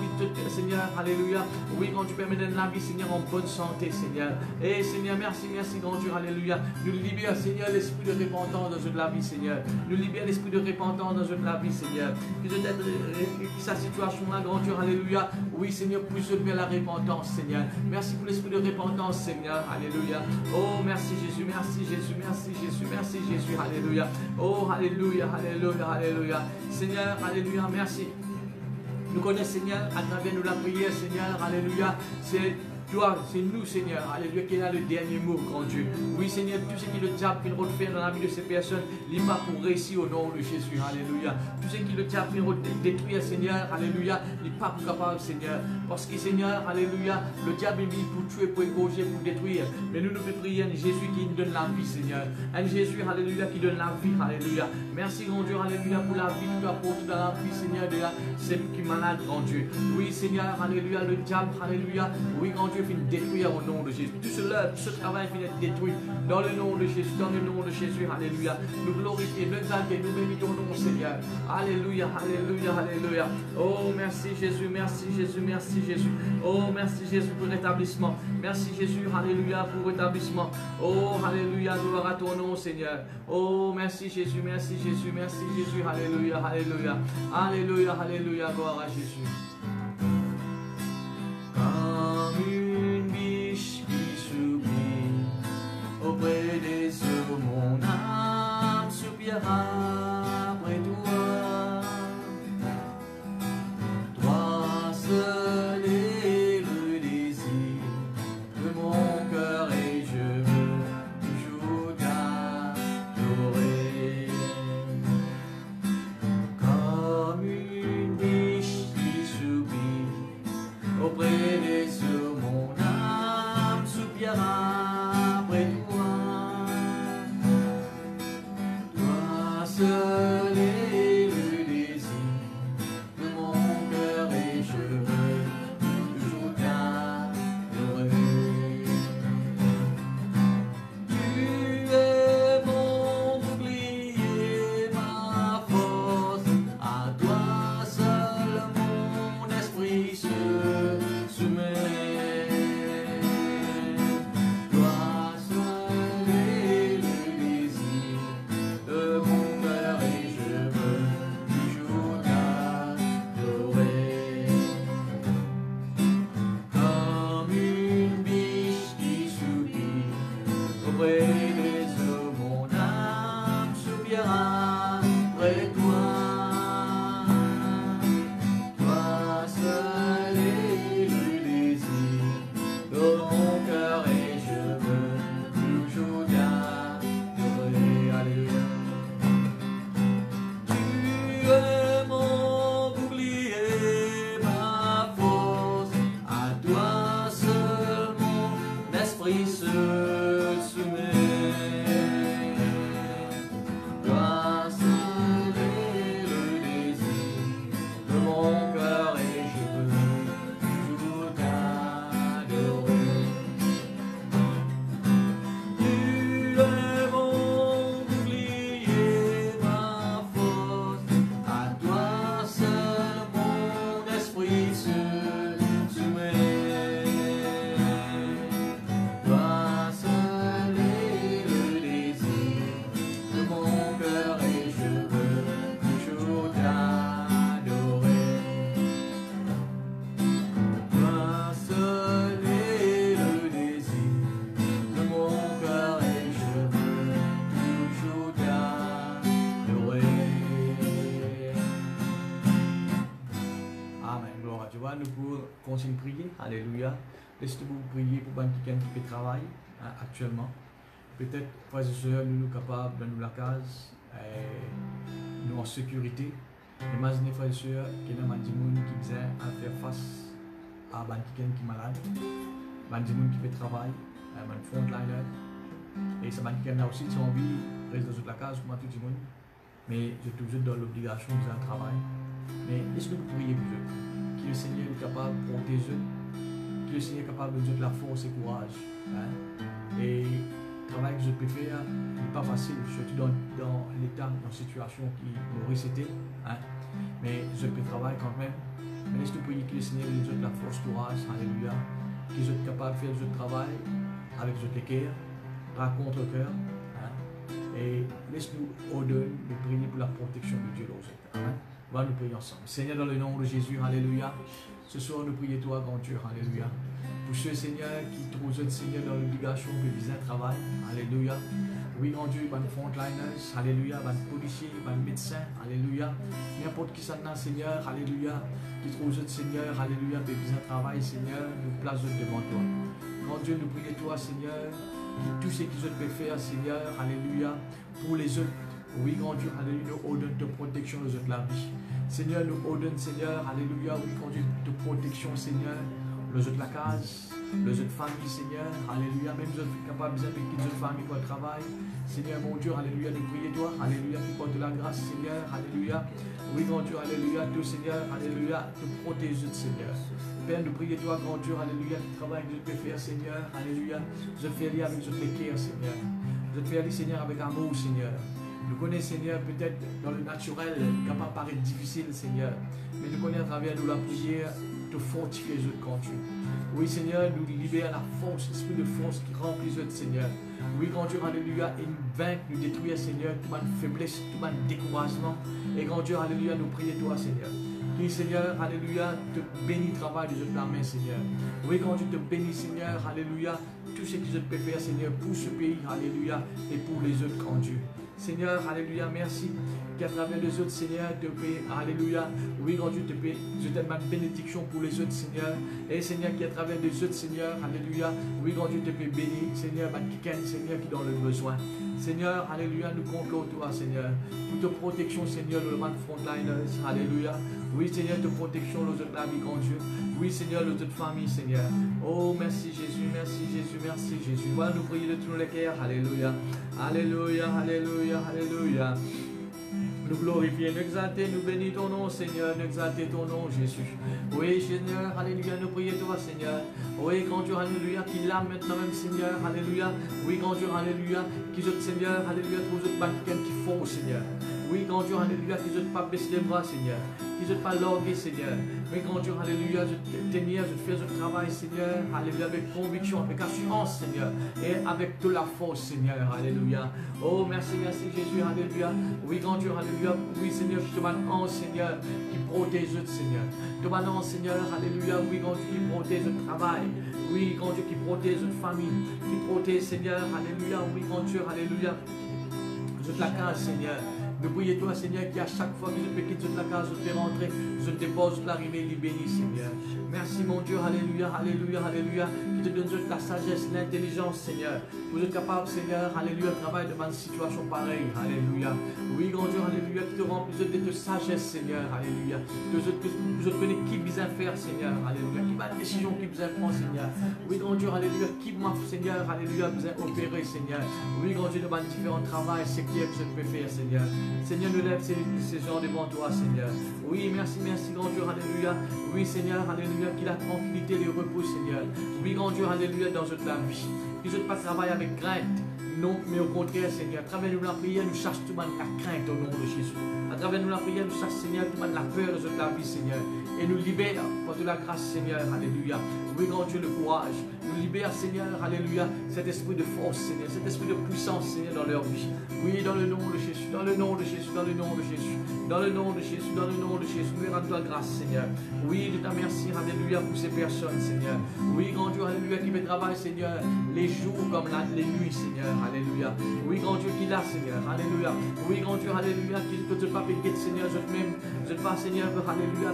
Seigneur, alléluia. Oui, grand Dieu, permet de la vie, Seigneur, en bonne santé, Seigneur. Et Seigneur, merci, merci, grand Dieu, alléluia. Nous libérons, Seigneur, l'esprit de repentance dans la vie, Seigneur. Nous libérons l'esprit de repentance dans la vie, Seigneur. Que sa situation-là, grand Dieu, alléluia. Oui, Seigneur, pousse vers la repentance, Seigneur. Merci pour l'esprit de repentance, Seigneur, alléluia. Oh, merci Jésus, merci Jésus, merci Jésus, merci Jésus, alléluia. Oh, alléluia, alléluia, alléluia. Seigneur, alléluia, merci. Nous connaissons, Seigneur, à travers nous la prière, Seigneur, alléluia. C'est toi, c'est nous, Seigneur, alléluia, qui a le dernier mot, grand Dieu. Oui, Seigneur, tout ce qui le diable peut faire dans la vie de ces personnes, il pas pour réussir au nom de Jésus, alléluia. Tout ce qui le diable peut détruire, Seigneur, alléluia, il pas pour capable, Seigneur. Parce que, Seigneur, alléluia, le diable est mis pour tuer, pour égorger, pour détruire. Mais nous prions un Jésus qui nous donne la vie, Seigneur. Un Jésus, alléluia, qui donne la vie, alléluia. Merci, grand Dieu, alléluia, pour la vie que tu apportes dans la vie, Seigneur, de celle qui est malade, grand Dieu. Oui, Seigneur, alléluia, le diable, alléluia. Oui, grand Dieu, finit détruire au nom de Jésus. Tout cela, tout ce travail finit détruit dans le nom de Jésus, dans le nom de Jésus, alléluia. Nous glorifions, nous exaltons, nous bénissons ton nom, Seigneur. Alléluia, alléluia, alléluia. Oh, merci Jésus, merci Jésus, merci Jésus. Oh, merci Jésus pour le rétablissement. Merci Jésus, alléluia, pour le rétablissement. Oh, alléluia, gloire à ton nom, Seigneur. Oh, merci Jésus, merci Jésus, merci Jésus, alléluia, alléluia. Alléluia, alléluia, gloire à Jésus. Auprès des eaux, mon âme soupira après toi. Toi seul est le désir de mon cœur et je veux toujours t'adorer. Comme une biche qui Amen. Gloire à Dieu. Voilà, nous pouvons continuer de prier. Alléluia. Laissez-vous prier pour quelqu'un qui fait travail actuellement. Peut-être, frères et sœurs, nous sommes capables de nous la case, nous en sécurité. Imaginez, frères et sœurs, qu'il y a des gens qui vient à faire face à quelqu'un qui est malade, des gens qui fait travail, des frontliner. Et ça quelqu'un là aussi qui a envie de rester dans la case, comme tout le monde. Mais je suis toujours dans l'obligation de faire un travail. Mais laissez-nous prier pour eux. Que le Seigneur est capable de protéger eux. Que le Seigneur est capable de donner la force et le courage. Et le travail que je peux faire n'est pas facile, surtout dans l'état, dans la situation qui m'aurait été. Mais je peux travailler quand même. Mais laisse-nous prier que le Seigneur nous donne la force, le courage. Alléluia. Que je suis capable de faire le travail avec le cœur, raconte le cœur. Et laisse-nous ordonner de prier pour la protection de Dieu. Amen. Voilà, nous prions ensemble. Seigneur, dans le nom de Jésus, alléluia. Ce soir, nous prions toi, grand Dieu, alléluia. Pour ceux, Seigneur, qui trouvent le Seigneur dans l'obligation de viser un travail, alléluia. Oui, grand Dieu, ban frontliners, alléluia, ban policiers, ban médecins, alléluia. N'importe qui s'en a, Seigneur, alléluia, qui trouve le Seigneur, alléluia, de viser un travail, Seigneur, nous plaçons devant toi. Grand Dieu, nous prions toi, Seigneur, tout ce qu'ils peuvent faire, Seigneur, alléluia, pour les autres. Oui, grand Dieu, alléluia, nous ordonne de protection aux autres la vie. Seigneur, nous ordonne, Seigneur, alléluia, oui, grand Dieu, de protection, Seigneur, les autres la case, les autres familles, Seigneur, alléluia, même les autres capables de quitter les autres familles pour le travail. Seigneur, mon Dieu, alléluia, nous prions toi, alléluia, qui porte la grâce, Seigneur, alléluia. Oui, grand Dieu, alléluia, tout Seigneur, alléluia, te protège, Seigneur. Père, nous prions toi, grand Dieu, alléluia, qui travaille avec notre faire, Seigneur, alléluia. Je te fais aller avec notre cœur, Seigneur. Je te fais aller, Seigneur, avec amour, Seigneur. Nous connaissons, Seigneur, peut-être dans le naturel, capable de paraître difficile, Seigneur. Mais nous connaissons à travers nous la prière, te fortifier les autres quand tu. Oui, Seigneur, nous libère la force, l'esprit de force qui remplit les autres, Seigneur. Oui, grand Dieu, alléluia, et nous vaincre, nous détruire, Seigneur, toute ma faiblesse, tout mon découragement. Et grand Dieu, alléluia, nous prions toi, Seigneur. Qui, Seigneur, alléluia, te bénit le travail de la main, Seigneur. Oui, quand tu te bénis, Seigneur, alléluia, tout ce que je peux faire, Seigneur, pour ce pays, alléluia, et pour les autres, grand Dieu. Seigneur, alléluia, merci qu'à travers les autres, Seigneur, te paie, alléluia. Oui, grand Dieu, te paie, je t'aime ma bénédiction pour les autres, Seigneur. Et Seigneur, qui à travers les autres, Seigneur, alléluia. Oui, grand Dieu, te paie, béni, Seigneur, Seigneur, qui dans le besoin. Seigneur, alléluia, nous comptons toi, Seigneur, pour ta protection, Seigneur, le man frontliners, alléluia. Oui, Seigneur, ta protection, les autres, la vie, grand Dieu. Oui, Seigneur, les autres familles, Seigneur. Oh, merci Jésus, merci Jésus, merci Jésus. Voilà, nous prions de tous les cœurs, alléluia. Alléluia, alléluia, alléluia. Nous glorifions, nous exaltons, nous bénissons ton nom, Seigneur, nous exaltons ton nom, Jésus. Oui, Seigneur, alléluia, nous prions toi, Seigneur. Oui, grand Dieu, alléluia, qui l'a maintenant même, Seigneur, alléluia. Oui, grand Dieu, alléluia, qui je Seigneur, alléluia, trouve autres quelqu'un qui font, Seigneur. Oui, grand Dieu, alléluia, qui je pas baisser les bras, Seigneur. Qui je pas larguer, Seigneur. Mais grand Dieu, alléluia, je te tenir, je te fais ce travail, Seigneur, alléluia, avec conviction, avec assurance, Seigneur, et avec toute la force, Seigneur, alléluia. Oh, merci, merci Jésus, alléluia. Oui, grand Dieu, alléluia. Oui, Seigneur, je te demande, Seigneur, qui protège, Seigneur. Je te demande, Seigneur, alléluia, oui, grand Dieu, qui protège le travail. Oui, grand Dieu, qui protège notre famille, qui protège, Seigneur, alléluia. Oui, grand Dieu, alléluia. Je te la case, Seigneur. Nous prions toi, Seigneur, qui à chaque fois que je peux quitter la case, je te fais rentrer, je te dépose l'arrivée, il bénit, Seigneur. Merci, mon Dieu, alléluia, alléluia, alléluia, qui te donne la sagesse, l'intelligence, Seigneur. Vous êtes capable, Seigneur, alléluia, de travailler devant une situation pareille, alléluia. Oui, grand Dieu, alléluia, qui te remplit de sagesse, Seigneur, alléluia. Que je connais qui besoin faire, Seigneur, alléluia. Qui va décision qui besoin prendre, Seigneur. Oui, grand Dieu, alléluia, qui m'a, Seigneur, alléluia, besoin opérer, Seigneur. Oui, grand Dieu, devant différents travaux, c'est qui que je peux faire, Seigneur. Seigneur, nous lève ces gens devant toi, Seigneur. Oui, merci, merci, grand Dieu, alléluia. Oui, Seigneur, alléluia, qu'il a tranquillité, le repos, Seigneur. Oui, grand Dieu, alléluia, dans toute la vie. Qu'ils ne pas travailler avec crainte. Non, mais au contraire, Seigneur, à travers nous la prière, nous cherchons tout le monde la crainte au nom de Jésus. À travers nous la prière, nous cherchons, Seigneur, tout le monde la peur de toute la vie, Seigneur. Et nous libère par de la grâce, Seigneur, alléluia. Oui, grand Dieu, le courage. Nous libère, Seigneur, alléluia, cet esprit de force, Seigneur, cet esprit de puissance, Seigneur, dans leur vie. Oui, dans le nom de Jésus, dans le nom de Jésus, dans le nom de Jésus, dans le nom de Jésus, dans le nom de Jésus. Nous rendons la grâce, Seigneur. Oui, je te remercie, alléluia, pour ces personnes, Seigneur. Oui, grand Dieu, alléluia, qui fait travail, Seigneur, les jours comme les nuits, Seigneur, alléluia. Oui, grand Dieu, qui l'a, Seigneur, alléluia. Oui, grand Dieu, alléluia, qui ne peut pas péquer, Seigneur, je même, je ne pas, Seigneur, alléluia,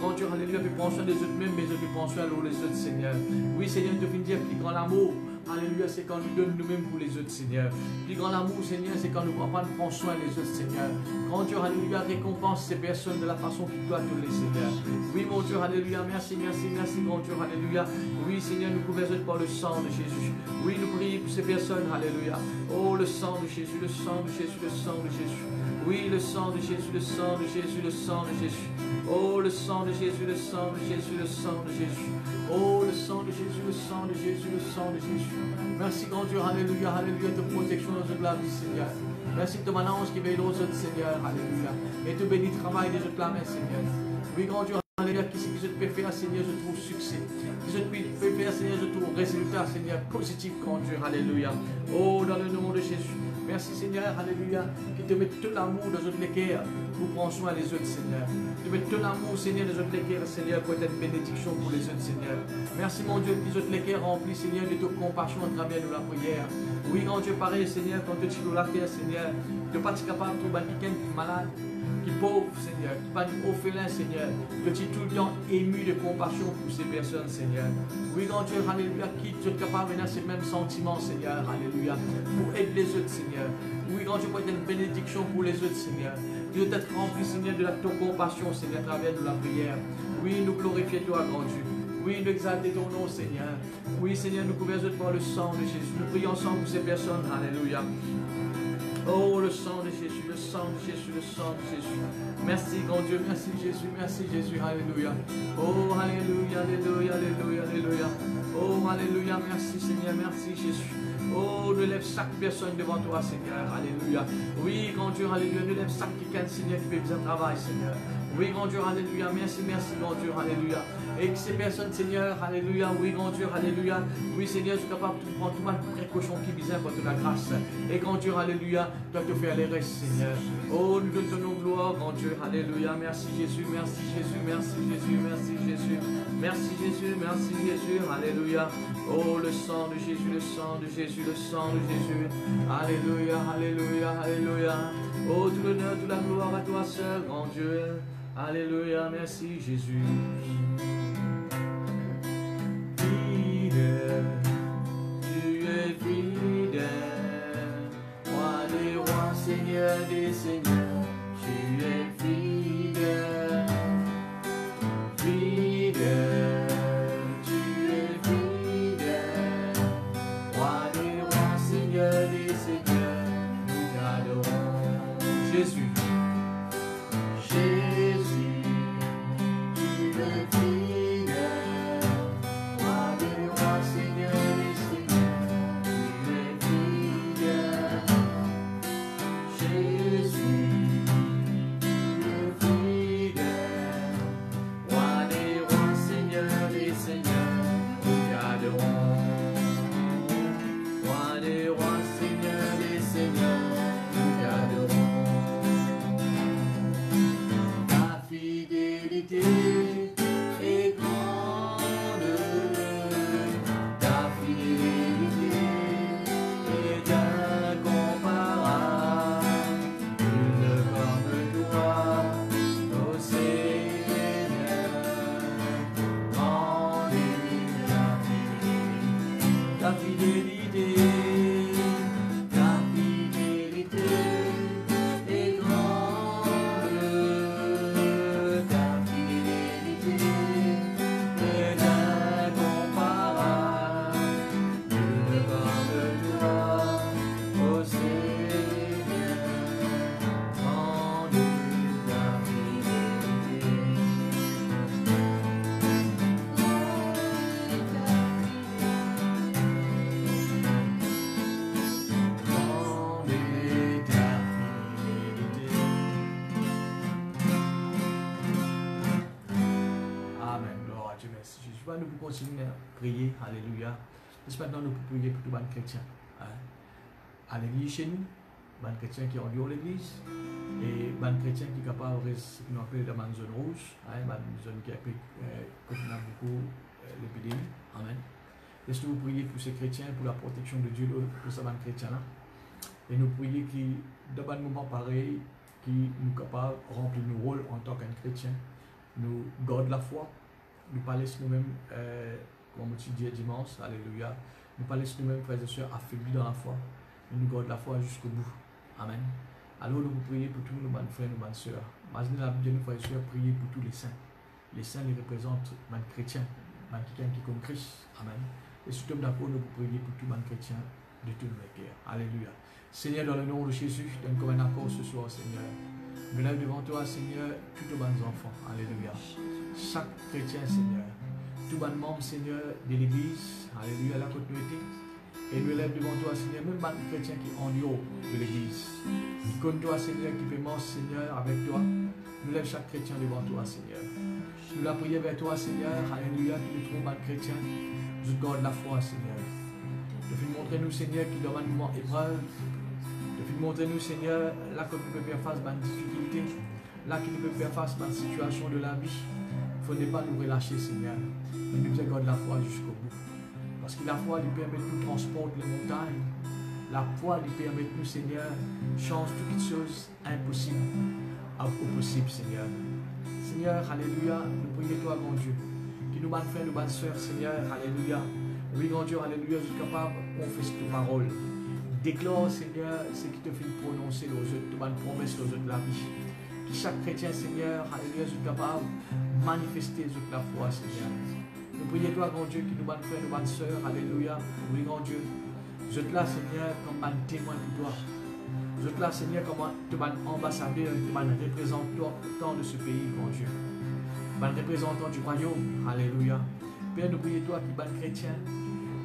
quand Dieu, alléluia, puis prends soin des autres même, mais je puis prends soin de les autres, Seigneur. Oui, Seigneur, de finir plus grand l'amour. Alléluia, c'est quand nous donnons nous-mêmes pour les autres, Seigneur. Plus grand l'amour, Seigneur, c'est quand nous prenons soin des autres, Seigneur. Quand Dieu, alléluia, récompense ces personnes de la façon qu'il doit te les, Seigneur. Oui, mon Dieu, alléluia, merci, merci, merci, mon Dieu, alléluia. Oui, Seigneur, nous couvrons par le sang de Jésus. Oui, nous prions pour ces personnes, alléluia. Oh, le sang de Jésus, le sang de Jésus, le sang de Jésus. Oui, le sang de Jésus, le sang de Jésus, le sang de Jésus. Oh, le sang de Jésus, le sang de Jésus, le sang de Jésus. Oh, le sang de Jésus, le sang de Jésus, le sang de Jésus. Merci, grand Dieu, alléluia, alléluia, de protection dans toute la vie, Seigneur. Merci de ton ange qui veille aux autres, Seigneur, alléluia. Et te bénis le travail des autres la main, Seigneur. Oui, grand Dieu, alléluia, qui je te peux faire, Seigneur, je trouve succès. Qui je te peux faire, Seigneur, je trouve résultat, Seigneur, positif, grand Dieu, alléluia. Oh, dans le nom de Jésus. Merci, Seigneur, alléluia, qui te met tout l'amour dans notre cœur pour prendre soin des autres, Seigneur. Tu mets tout l'amour, Seigneur, dans notre cœur, Seigneur, pour être une bénédiction pour les autres, Seigneur. Merci, mon Dieu, que notre cœur rempli, Seigneur, de ta compassion à travers de la prière. Oui, grand Dieu, pareil, Seigneur, quand tu es sur la terre, Seigneur, tu n'es pas capable de trouver quelqu'un qui est malade, qui est pauvre, Seigneur, qui n'est pas orphelin, Seigneur, que tu es tout le temps ému de compassion pour ces personnes, Seigneur. Oui, grand Dieu, alléluia, qui tu es capable de donner ces mêmes sentiments, Seigneur, alléluia, pour aider les autres, Seigneur. Oui, grand Dieu, pour être une bénédiction pour les autres, Seigneur. Dieu t'être rempli, Seigneur, de la compassion, Seigneur, à travers de la prière. Oui, nous glorifions toi, grand Dieu. Oui, nous exaltons ton nom, Seigneur. Oui, Seigneur, nous couvrons par le sang de Jésus. Nous prions ensemble pour ces personnes. Alléluia. Oh, le sang de Jésus, le sang de Jésus, le sang de Jésus. Merci, grand Dieu, merci Jésus, merci Jésus. Alléluia. Oh, alléluia, alléluia, alléluia, alléluia. Oh, alléluia, merci Seigneur, merci Jésus. Oh, nous lève chaque personne devant toi, Seigneur. Alléluia. Oui, grand Dieu, alléluia. Nous lève chaque quelqu'un, Seigneur, qui fait besoin de travail, Seigneur. Oui, grand Dieu, alléluia. Merci, merci, grand Dieu, alléluia. Et que ces personnes, Seigneur, alléluia. Oui, grand Dieu, alléluia. Oui, Seigneur, je suis capable de prendre tout mal précaution qui vise pour de la grâce. Et grand Dieu, alléluia, doit te faire les restes, Seigneur. Oh, nous te donnons gloire, grand Dieu, alléluia. Merci Jésus, merci Jésus, merci Jésus, merci Jésus. Merci Jésus, merci Jésus, alléluia. Oh, le sang de Jésus, le sang de Jésus, le sang de Jésus. Alléluia, alléluia, alléluia. Oh, tout l'honneur, toute la gloire à toi seul, grand Dieu. Alléluia, merci Jésus. Fidèle, tu es fidèle. Roi des rois, Seigneur des seigneurs, tu es fidèle. Fidèle, tu es fidèle. Roi des rois, Seigneur des seigneurs, nous t'adorons. Jésus. Nous pouvons continuer à prier, alléluia. Maintenant, nous pouvons prier pour tous les chrétiens. À l'église chez nous, les chrétiens qui ont lieu à l'église, et les chrétiens qui sont capables de ce qu'on appelle dans une zone rouge, une zone qui a beaucoup l'épidémie. Amen. Laissez-nous prier pour ces chrétiens, pour la protection de Dieu, pour ces chrétiens-là. Et nous prions que dans un moment pareil, qui nous capable de remplir nos rôles en tant qu'un chrétien. Nous gardons la foi, nous pas laissons nous-mêmes, comme tu dis dimanche, alléluia, nous pas laissons nous-mêmes, frères et sœurs, affaiblis dans la foi. Nous gardons la foi jusqu'au bout. Amen. Alors nous prions pour tous nos frères, nos sœurs. Imaginez la Bible, nous frères et sœurs, prier pour tous les saints. Les saints les représentent les chrétiens, quelqu'un qui est comme Christ. Amen. Et surtout d'abord, nous prions pour tous les chrétiens de tous les guerres. Alléluia. Seigneur, dans le nom de Jésus, donne comme un accord ce soir, Seigneur. Nous lève devant toi, Seigneur, tous nos bons enfants. Alléluia. Chaque chrétien, Seigneur. Tout bon membre, Seigneur, de l'Église. Alléluia, la continuité. Et nous lève devant toi, Seigneur, même les chrétiens qui sont en haut de l'Église. Qui connaissent toi, Seigneur, qui peut manger, Seigneur, avec toi. Nous lève chaque chrétien devant toi, Seigneur. Nous la prions vers toi, Seigneur. Alléluia, qui nous trouve mal chrétien. Nous garde la foi, Seigneur. De fin montrer nous, Seigneur, qui dans un moment épreuve. De fin montrer nous, Seigneur, là que nous pouvons faire face à une difficulté. Là que nous pouvons faire face à une situation de la vie. Il ne faudrait pas nous relâcher, Seigneur. Mais nous garde la foi jusqu'au bout. Parce que la foi lui permet de nous transporter les montagnes. La foi lui permet de nous, Seigneur, change toutes les choses impossibles au possible, Seigneur. Seigneur, alléluia, nous prions toi, mon Dieu, qui nous bonnes frères, nous bonnes sœurs, Seigneur, alléluia. Oui, grand Dieu, alléluia, je suis capable de confesser tes paroles. Déclare, Seigneur, ce qui te fait prononcer aux autres, tes bonnes promesses aux autres de la vie. Que chaque chrétien, Seigneur, alléluia, je suis capable de manifester la foi, Seigneur. Nous prions toi, grand Dieu, qui nous bonnes frères, nous bonnes sœurs, alléluia. Oui, grand Dieu, je te là, Seigneur, comme un témoin pour toi. Je te là, Seigneur, comme un ambassadeur, comme un représentant de ce pays, grand Dieu. Un représentant du royaume, alléluia. Père, nous prions toi qui est chrétien.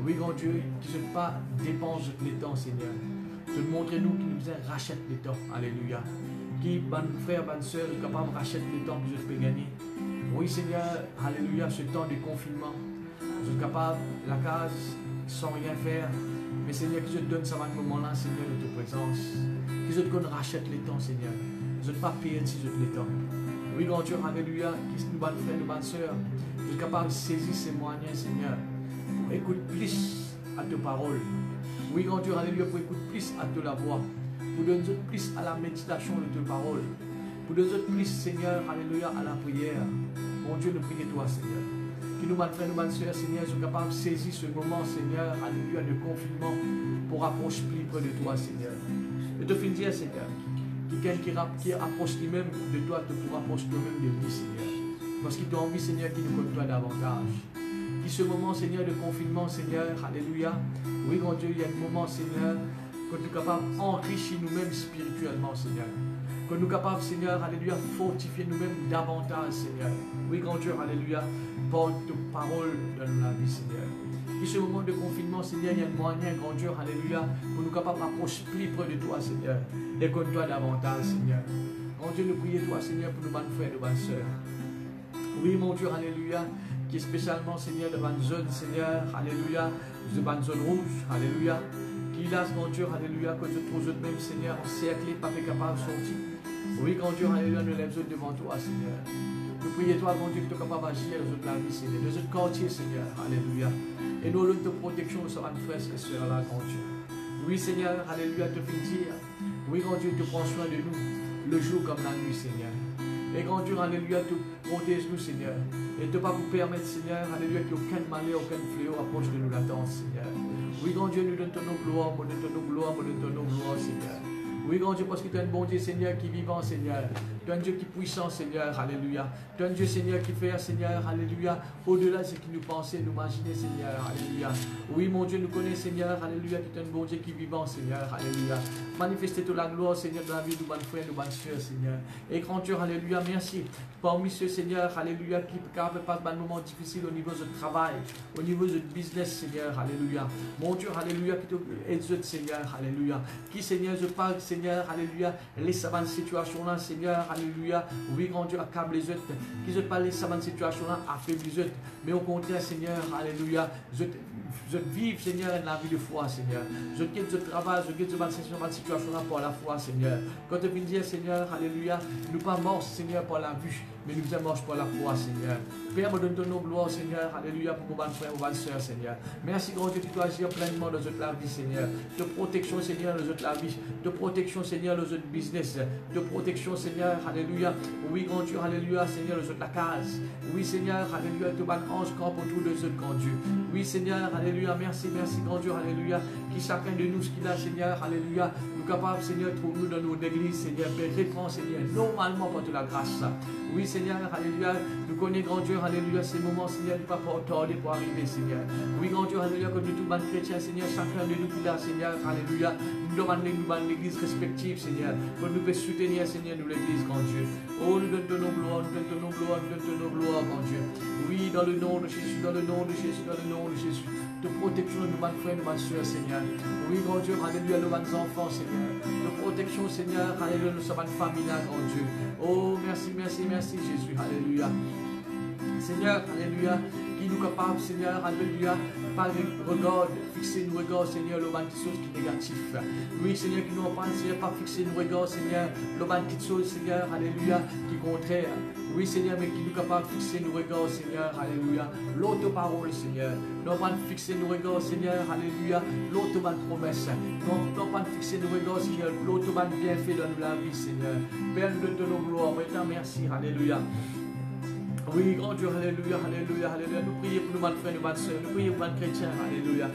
Oui, grand Dieu, qui ne pas dépense les temps, Seigneur. De montrer-nous qui nous rachète les temps, alléluia. Qui, bonne frère, bonne soeur, est capable de racheter les temps que je peux gagner. Oui, Seigneur, alléluia, ce temps de confinement. Je suis capable, la case, sans rien faire. Mais Seigneur, que je te donne ça à ce moment-là, Seigneur, de ta présence. Que je te donne rachète les temps, Seigneur. Je ne pas payer si je te les temps. Oui, grand Dieu, alléluia, qui nous bonne frère, nous bonne soeur. Je suis capable de saisir ces moyens, Seigneur, pour écouter plus à tes paroles. Oui, grand Dieu, alléluia, pour écouter plus à ta voix. Pour donner plus à la méditation de tes paroles. Pour donner plus, Seigneur, alléluia, à la prière. Mon Dieu, nous prions toi, Seigneur. Qui nous bonnes frères, nous bonnes sœurs, Seigneur, sont capables de saisir ce moment, Seigneur, alléluia, de confinement pour approcher plus près de toi, Seigneur. Et te finir, Seigneur, quelqu'un qui approche lui-même de toi, te pourra approcher toi-même de lui, Seigneur. Parce qu'il t'a envie, Seigneur, qui nous connaît toi davantage. Qui ce moment, Seigneur, de confinement, Seigneur, alléluia. Oui, grand Dieu, il y a un moment, Seigneur, que nous sommes capables d'enrichir nous-mêmes spirituellement, Seigneur. Que nous sommes capables, Seigneur, alléluia, fortifier nous-mêmes davantage, Seigneur. Oui, grand Dieu, alléluia, porte tes paroles dans la vie, Seigneur. Qui ce moment de confinement, Seigneur, il y a un moyen, grand Dieu, alléluia, pour nous capables d'approcher plus près de toi, Seigneur. Et connais-toi davantage, Seigneur. Grand Dieu, nous prions toi, Seigneur, pour nos bonnes frères et nos bonnes sœurs. Oui, mon Dieu, alléluia, qui est spécialement, Seigneur, de bonnes zones, Seigneur, alléluia, de bonnes zones rouges, alléluia. Qui là, mon Dieu, alléluia, que je trouve eux-mêmes, Seigneur, encerclés, pas capable de sortir. Oui, grand Dieu, alléluia, nous lève devant toi, Seigneur. Nous prions toi, grand Dieu, que tu es capable d'agir dans la vie, Seigneur, dans notre quartier, Seigneur, alléluia. Et nous, de protection, nous sommes frères et sœurs là, grand Dieu. Oui, Seigneur, alléluia, te fait dire. Oui, grand Dieu, tu prends soin de nous, le jour comme la nuit, Seigneur. Et grand Dieu, alléluia, tu protèges nous, Seigneur. Et ne pas vous permettre, Seigneur, alléluia, qu'aucun malheur, aucun fléau approche de nous l'attente, Seigneur. Oui, grand Dieu, nous donnons nos gloires, nous donnons nos gloires, nous donnons nos gloires, Seigneur. Oui, grand Dieu, parce que tu es un bon Dieu, Seigneur, qui est vivant, Seigneur. Tu es un Dieu qui est puissant, Seigneur, alléluia. Tu es un Dieu, Seigneur, qui fait, Seigneur, alléluia, au-delà de ce que nous pensons, nous imaginer, Seigneur, alléluia. Oui, mon Dieu, nous connaissons, Seigneur, alléluia, tu es un bon Dieu qui est vivant, Seigneur, alléluia. Manifestez toute la gloire, Seigneur, dans la vie de nos bonnes frères, de nos bonnes sœurs, Seigneur. Et grand Dieu, alléluia, merci. Parmi ceux, Seigneur, alléluia, qui peuvent passer un moment difficile au niveau de travail, au niveau de business, Seigneur, alléluia. Mon Dieu, alléluia, qui te aide, Seigneur, alléluia. Qui, Seigneur, je parle, Seigneur, alléluia, laisse cette situation-là, Seigneur, alléluia. Oui, grand Dieu, accable les autres. Qui je parle, laisse cette situation-là, affaiblit les autres. Mais au contraire, Seigneur, alléluia, je vive, Seigneur, la vie de foi, Seigneur. Je quitte ce travail, je quitte cette situation-là pour la foi, Seigneur. Quand tu viens dire, Seigneur, alléluia, nous pas morts, Seigneur, par la vue. mais nous faisons marche par la foi, Seigneur. Père, me donne ton nom, gloire, Seigneur. Alléluia, pour mon bon frère, mon bonne soeur, Seigneur. Merci, grand Dieu, tu dois agir pleinement dans notre vie, Seigneur. De protection, Seigneur, dans notre vie. De protection, Seigneur, dans notre business. De protection, Seigneur, alléluia. Oui, grand Dieu, alléluia, Seigneur, dans notre case. Oui, Seigneur, alléluia, te ban ange camp autour de notre grand Dieu. Oui, Seigneur, alléluia, merci, merci, grand Dieu, alléluia. Qui chacun de nous, ce qu'il a, Seigneur, alléluia, nous capables, Seigneur, pour nous dans nos églises, Seigneur, répond, Seigneur, normalement, pour toute la grâce. Oui, Seigneur, alléluia, nous connaissons, grand Dieu, alléluia, ces moments, Seigneur, nous pas tarder pour arriver, Seigneur. Oui, grand Dieu, alléluia, comme nous tous les chrétiens, Seigneur, chacun de nous qui là, Seigneur, alléluia, nous demandons nous l'église respective, Seigneur, pour nous soutenir, Seigneur, nous l'église, grand Dieu. Oh, nous donnons gloire, nous donnons gloire, nous donnons gloire, grand Dieu. Oui, dans le nom de Jésus, dans le nom de Jésus, dans le nom de Jésus. De protection de nos frères, nos soeurs, Seigneur. Oui, grand Dieu, alléluia, nos enfants, Seigneur. De protection, Seigneur, alléluia, nous sommes une famille là, grand Dieu. Oh, merci, merci, merci, Jésus, alléluia. Seigneur, alléluia, qui nous capable, Seigneur, alléluia, par regard, fixer nos regards, Seigneur, le ban qui chose qui est négatif. Oui, Seigneur, qui nous apprend, Seigneur, pas fixer nos regards, Seigneur, le ban qui chose, Seigneur, alléluia, qui est contraire. Oui, Seigneur, mais qui nous capable de fixer nos regards, Seigneur, alléluia, l'autre parole, Seigneur. Nous pas fixer nos regards, Seigneur, alléluia, l'autre promesse. Nous pas fixer nos regards, Seigneur, l'autre bienfait dans la vie, Seigneur. Père, nous te donnons gloire, maintenant, merci, alléluia. Oui, grand Dieu, alléluia, alléluia, alléluia. Nous prions pour nos frères, nos soeurs, nous prions pour nos chrétiens, alléluia.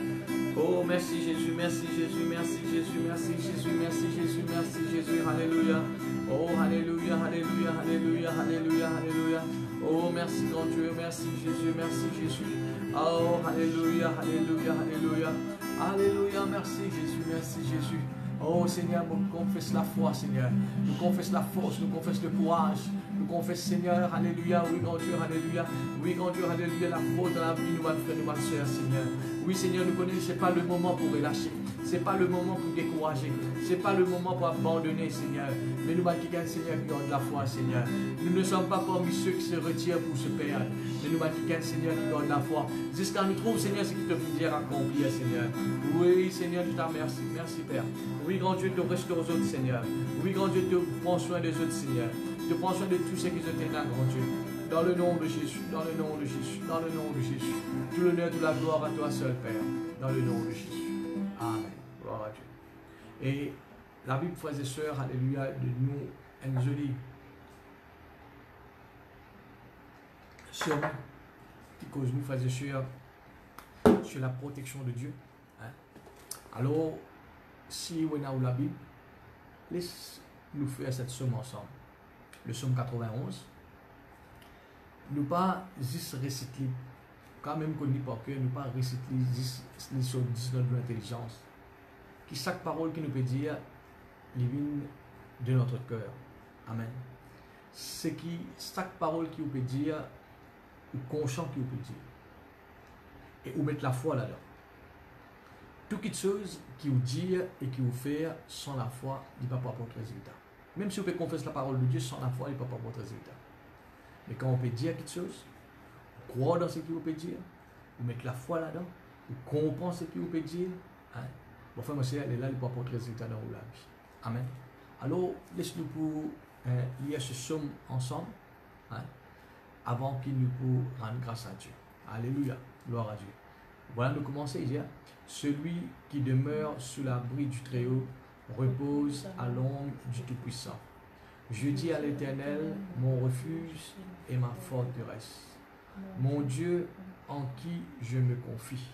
Oh, merci Jésus, merci Jésus, merci Jésus, merci Jésus, merci Jésus, merci Jésus, alléluia. Oh, alléluia, alléluia, alléluia, alléluia, alléluia. Oh, merci grand Dieu, merci Jésus, merci Jésus. Oh, alléluia, alléluia, alléluia. Alléluia, merci Jésus, merci Jésus. Oh Seigneur, nous confesse la foi, Seigneur. Nous confesse la force, nous confesse le courage. Nous confesse, Seigneur, alléluia. Oui, grand Dieu, alléluia. Oui, grand Dieu, alléluia. La faute dans la vie, nous allons faire, nous allons faire, Seigneur. Oui, Seigneur, nous connaissons, ce n'est pas le moment pour relâcher. Ce n'est pas le moment pour décourager. Ce n'est pas le moment pour abandonner, Seigneur. Mais nous allons quitter, Seigneur, qui garde la foi, Seigneur. Nous ne sommes pas parmi ceux qui se retirent pour se perdre. Mais nous allons quitter, Seigneur, qui garde la foi. Jusqu'à nous trouve, Seigneur, ce qui te veut dire accomplir, Seigneur. Oui, Seigneur, je te remercie. Merci, Père. Oui, grand Dieu, te restaure aux autres, Seigneur. Oui, grand Dieu, te prends soin des autres, Seigneur. Te prends soin de tous ceux qui étaient là, grand Dieu. Dans le nom de Jésus, dans le nom de Jésus, dans le nom de Jésus. Tout l'honneur, toute la gloire à toi seul, Père. Dans le nom de Jésus. Amen. Gloire à Dieu. Et la Bible, frères et sœurs, alléluia, de nous, elle nous dit sur nous, qui cause nous, frères et sœurs, sur la protection de Dieu. Hein? Alors, si on a la Bible, laisse-nous faire cette somme ensemble. Le psaume 91. Nous pas juste réciter, quand même qu'on dit par cœur, nous pas réciter les choses de notre intelligence. Qui chaque parole qui nous peut dire, les vignes de notre cœur. Amen. C'est qui, chaque parole qui nous peut dire, ou conscient qui nous peut dire. Et vous mettre la foi là-dedans. Toute chose qui vous dit et qui vous fait sans la foi, il ne va pas apporter résultat. Même si vous pouvez confesser la parole de Dieu sans la foi, il ne va pas apporter résultat. Mais quand on peut dire quelque chose, on croit dans ce qu'il vous peut dire, vous mettez la foi là-dedans, vous comprenez ce qu'il vous peut dire, hein? Bon, frère, monsieur, elle est là, il va apporter résultat dans la vie. Amen. Alors, laisse-nous pour lire ce psaume ensemble, hein, avant qu'il nous puisse rendre grâce à Dieu. Alléluia. Gloire à Dieu. Voilà, nous commençons hier. Celui qui demeure sous l'abri du Très-Haut repose à l'ombre du Tout-Puissant. Je dis à l'Éternel, mon refuge et ma forteresse, mon Dieu en qui je me confie.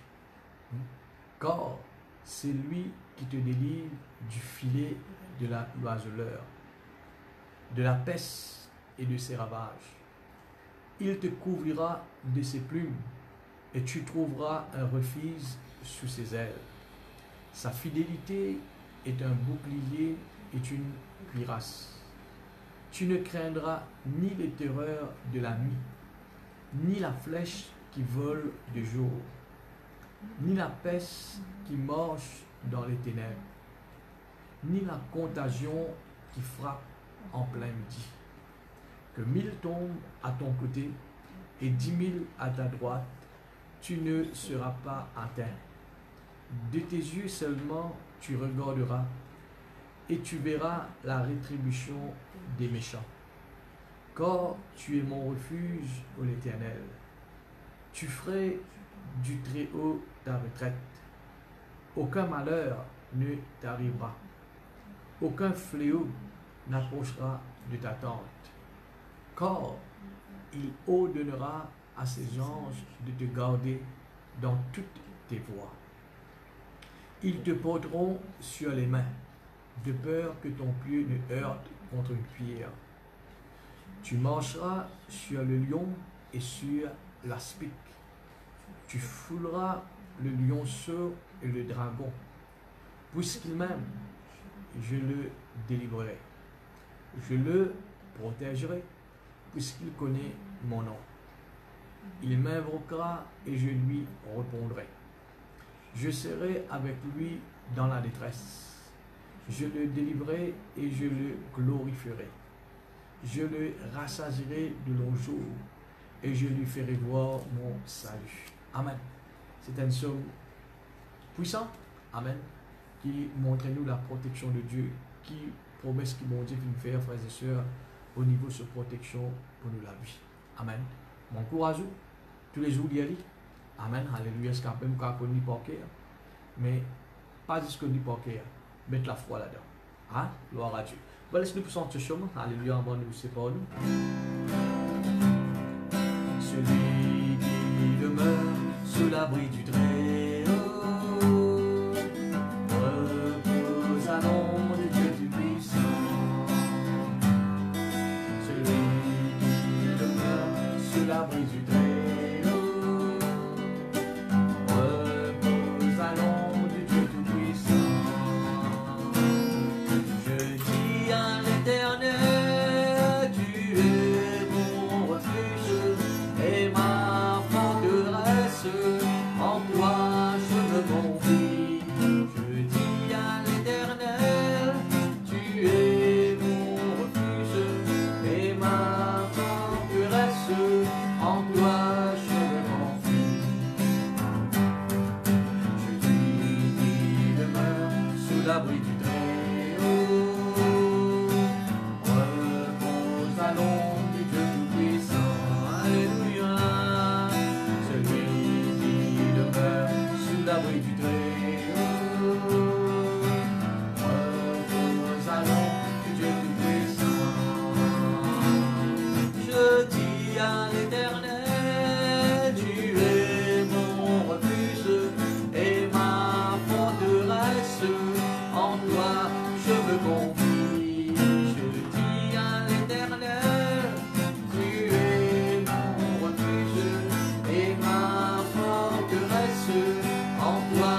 Car c'est lui qui te délivre du filet de l'oiseleur, de la peste et de ses ravages. Il te couvrira de ses plumes et tu trouveras un refuge sous ses ailes. Sa fidélité est un bouclier et une cuirasse. Tu ne craindras ni les terreurs de la nuit, ni la flèche qui vole de jour, ni la peste qui marche dans les ténèbres, ni la contagion qui frappe en plein midi. Que 1000 tombent à ton côté et 10 000 à ta droite, tu ne seras pas atteint. De tes yeux seulement tu regarderas et tu verras la rétribution des méchants. car tu es mon refuge, ô l'Éternel. Tu ferais du Très-Haut ta retraite. Aucun malheur ne t'arrivera. Aucun fléau n'approchera de ta tente. Car il ordonnera à ses anges de te garder dans toutes tes voies. Ils te porteront sur les mains, de peur que ton pied ne heurte contre une pierre. Tu marcheras sur le lion et sur l'aspic. Tu fouleras le lionceau et le dragon. Puisqu'il m'aime, je le délivrerai. Je le protégerai, puisqu'il connaît mon nom. Il m'invoquera et je lui répondrai. Je serai avec lui dans la détresse. Je le délivrerai et je le glorifierai. Je le rassasierai de longs jours et je lui ferai voir mon salut. Amen. C'est un psaume puissant. Amen. Qui montre nous la protection de Dieu, qui promesse qui bon Dieu nous faire, frères et sœurs, au niveau de sa protection pour nous la vie. Amen. Mon courage, tous les jours d'y aller. Amen. Alléluia. C'est quand même qu'on n'y pas mais pas juste qu'on n'y pas mettre la foi là-dedans. Hein? Gloire à Dieu. Bon, laisse-nous pour son chemin. Alléluia. Bon, nous, c'est pas nous. Celui qui demeure sous l'abri du Très-Haut repose à l'ombre du Dieu Tout-Puissant. Celui qui demeure sous l'abri du Très-Haut repose à l'ombre du Dieu Tout-Puissant. Je dis à l'Éternel, tu es mon refuge et ma forteresse, en toi je me confie. Je dis à l'Éternel, tu es mon refuge et ma forteresse, en toi je me confie. Je dis qu'il demeure sous l'abri du Très-Haut, repose à l'ombre du Dieu Tout-Puissant. Alléluia. Celui qui demeure sous l'abri du Très-Haut repose à l'ombre du Dieu Tout-Puissant. Je dis à l'Éternel, tu es mon refuge et ma forteresse, en toi je me confie. Je dis à l'Éternel, tu es mon refuge et ma forteresse, en toi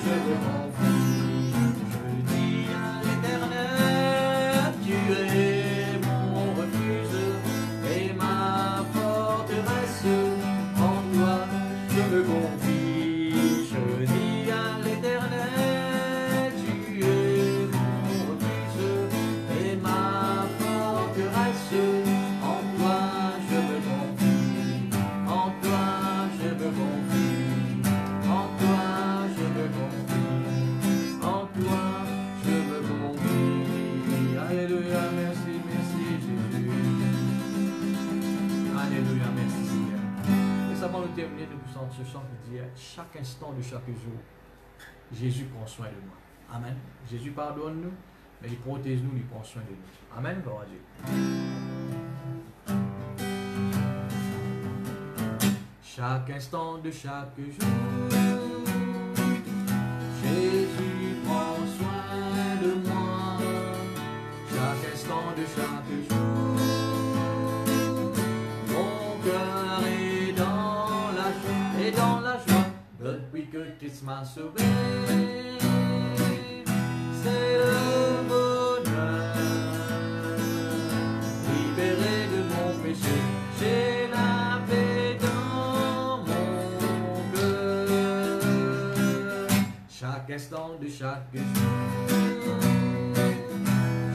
je me confie. Je dis à l'Éternel, tu es mon refuge et ma forteresse, en toi je me confie. Je dis à l'Éternel, tu es mon refuge et ma forteresse, en toi je me confie. En toi je me confie. En toi je me confie. En toi je me confie. Alléluia, merci, merci Jésus. Alléluia, merci Seigneur. Et ça va nous terminer de vous ce chant qui dit chaque instant de chaque jour, Jésus prend soin de moi. Amen. Jésus pardonne-nous, mais il protège nous, il prend soin de nous. Amen, gloire à Dieu. Chaque instant de chaque jour, Jésus prend soin de moi. Chaque instant de chaque jour, mon cœur est dans la joie, et dans la joie, depuis que Christ m'a sauvé. C'est le bonheur, libéré de mon péché. J'ai la paix dans mon cœur. Chaque instant de chaque jour,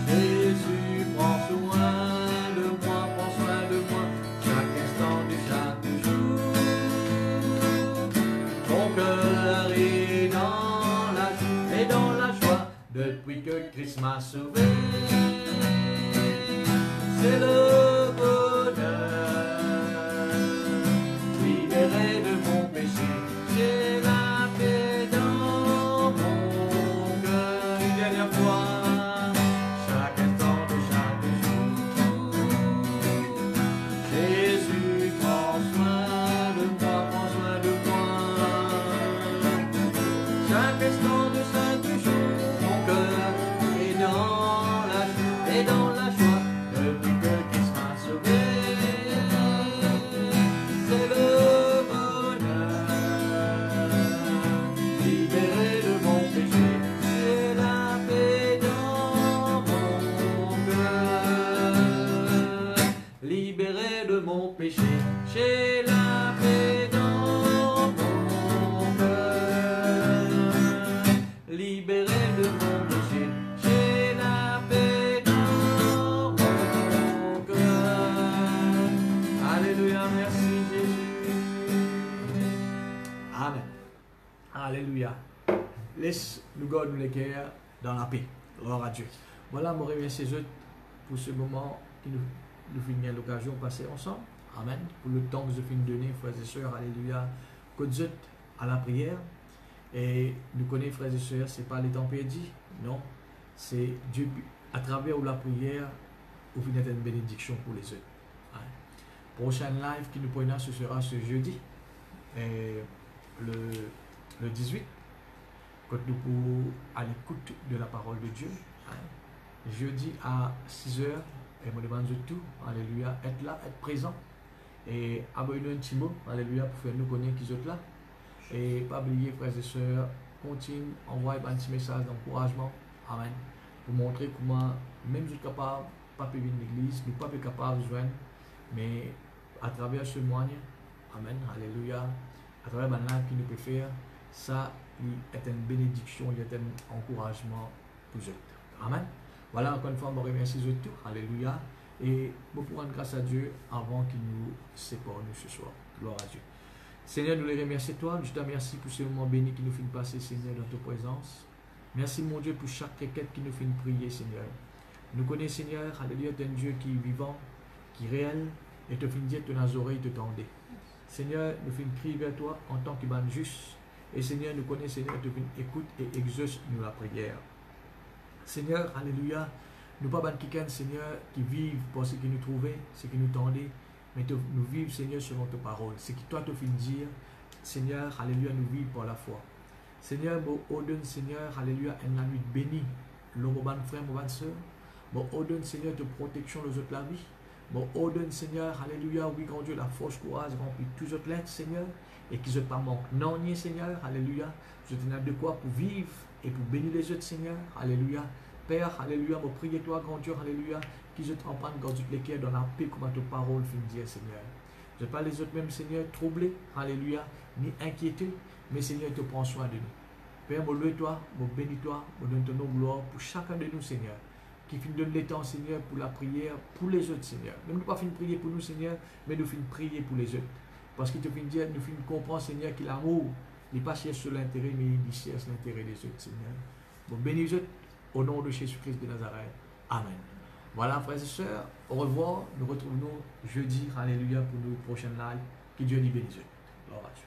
Jésus prend soin de moi, prend soin de moi. Chaque instant de chaque jour, mon cœur est dans la joie, et dans la joie, depuis que Christ m'a sauvé. C'est le bonheur, Alléluia. Laisse nous garder les cœurs dans la paix. Gloire à Dieu. Voilà, je remercie les autres pour ce moment qui nous finit l'occasion de passer ensemble. Amen. Pour le temps que je finis de donner, frères et sœurs, alléluia, que Dieu à la prière. Et nous connaissons, frères et sœurs, ce n'est pas les temps perdus, non. C'est Dieu, à travers la prière, vous finissez une bénédiction pour les autres. Hein. Prochain live qui nous prenons, ce sera ce jeudi, le 18, quand nous pourrons à l'écoute de la parole de Dieu. Hein. Jeudi à 6h, et je demande de tout, alléluia, être là, être présent. Et abonnez-nous un petit mot, alléluia, pour faire nous connaître qui sont là. Et pas oublier, frères et sœurs, continue, envoyez un petit message d'encouragement, amen, pour montrer comment, même si vous êtes capable, pas de venir à l'église, nous ne sommes pas capables de joindre, mais à travers ce moyen, amen, alléluia, à travers la live qui nous peut faire, ça est une bénédiction, il est un encouragement pour vous. Amen. Voilà, encore une fois, je remercie vous tous, alléluia, et nous pourrons rendre grâce à Dieu avant qu'il nous sépare nous ce soir. Gloire à Dieu. Seigneur, nous les remercions toi, je te remercie pour ce moment béni qui nous fait passer, Seigneur, dans ta présence. Merci, mon Dieu, pour chaque requête qui nous fait prier, Seigneur. Nous connaissons, Seigneur, alléluia, tu es un Dieu qui est vivant, qui est réel, et te fait dire que nos oreilles te tendent. Seigneur, nous faisons crier vers toi en tant que ban juste, et Seigneur, nous connaissons, Seigneur, te fait écoute et exauce nous la prière. Seigneur, alléluia, nous pas ban quelqu'un, Seigneur, qui vivent pour ce qui nous trouvait, ce qui nous tendait, mais nous vivons, Seigneur, selon ta parole. Ce qui toi te fait dire, Seigneur, alléluia, nous vivons par la foi. Seigneur, bon, ordonne, Seigneur, alléluia, une nuit bénie, l'homme, mon frère, mon soeur. Bon, ordonne, Seigneur, de protection aux autres la vie. Bon, ordonne, Seigneur, alléluia, oui, grand Dieu, la force, courage, remplit tous autres lettres, Seigneur, et qu'ils ne pas manquent. Non, ni, Seigneur, alléluia, je te donne de quoi pour vivre et pour bénir les autres, Seigneur, alléluia. Père, alléluia, mon priez toi, grand Dieu, alléluia, qu'ils te empruntent, grand Dieu, les cœurs dans la paix, comme ta parole fin dire, Seigneur. Je ne pas les autres même, Seigneur, troublés, alléluia, ni inquiétés, mais Seigneur, te prends soin de nous. Père, mon loué toi, mon bénis toi, mon donne ton nom gloire pour chacun de nous, Seigneur, qui finit de donner le temps, Seigneur, pour la prière, pour les autres, Seigneur. Nous ne pas finir prier pour nous, Seigneur, mais nous finir prier pour les autres. Parce qu'il te finit dire, nous finir comprendre, Seigneur, que l'amour n'est pas cherche sur l'intérêt, mais il cherche l'intérêt des autres, Seigneur. Bon, bénis les autres, au nom de Jésus-Christ de Nazareth. Amen. Voilà, frères et sœurs, au revoir. Nous retrouvons jeudi, alléluia, pour nos prochaines lives. Que Dieu nous bénisse. Gloire à Dieu.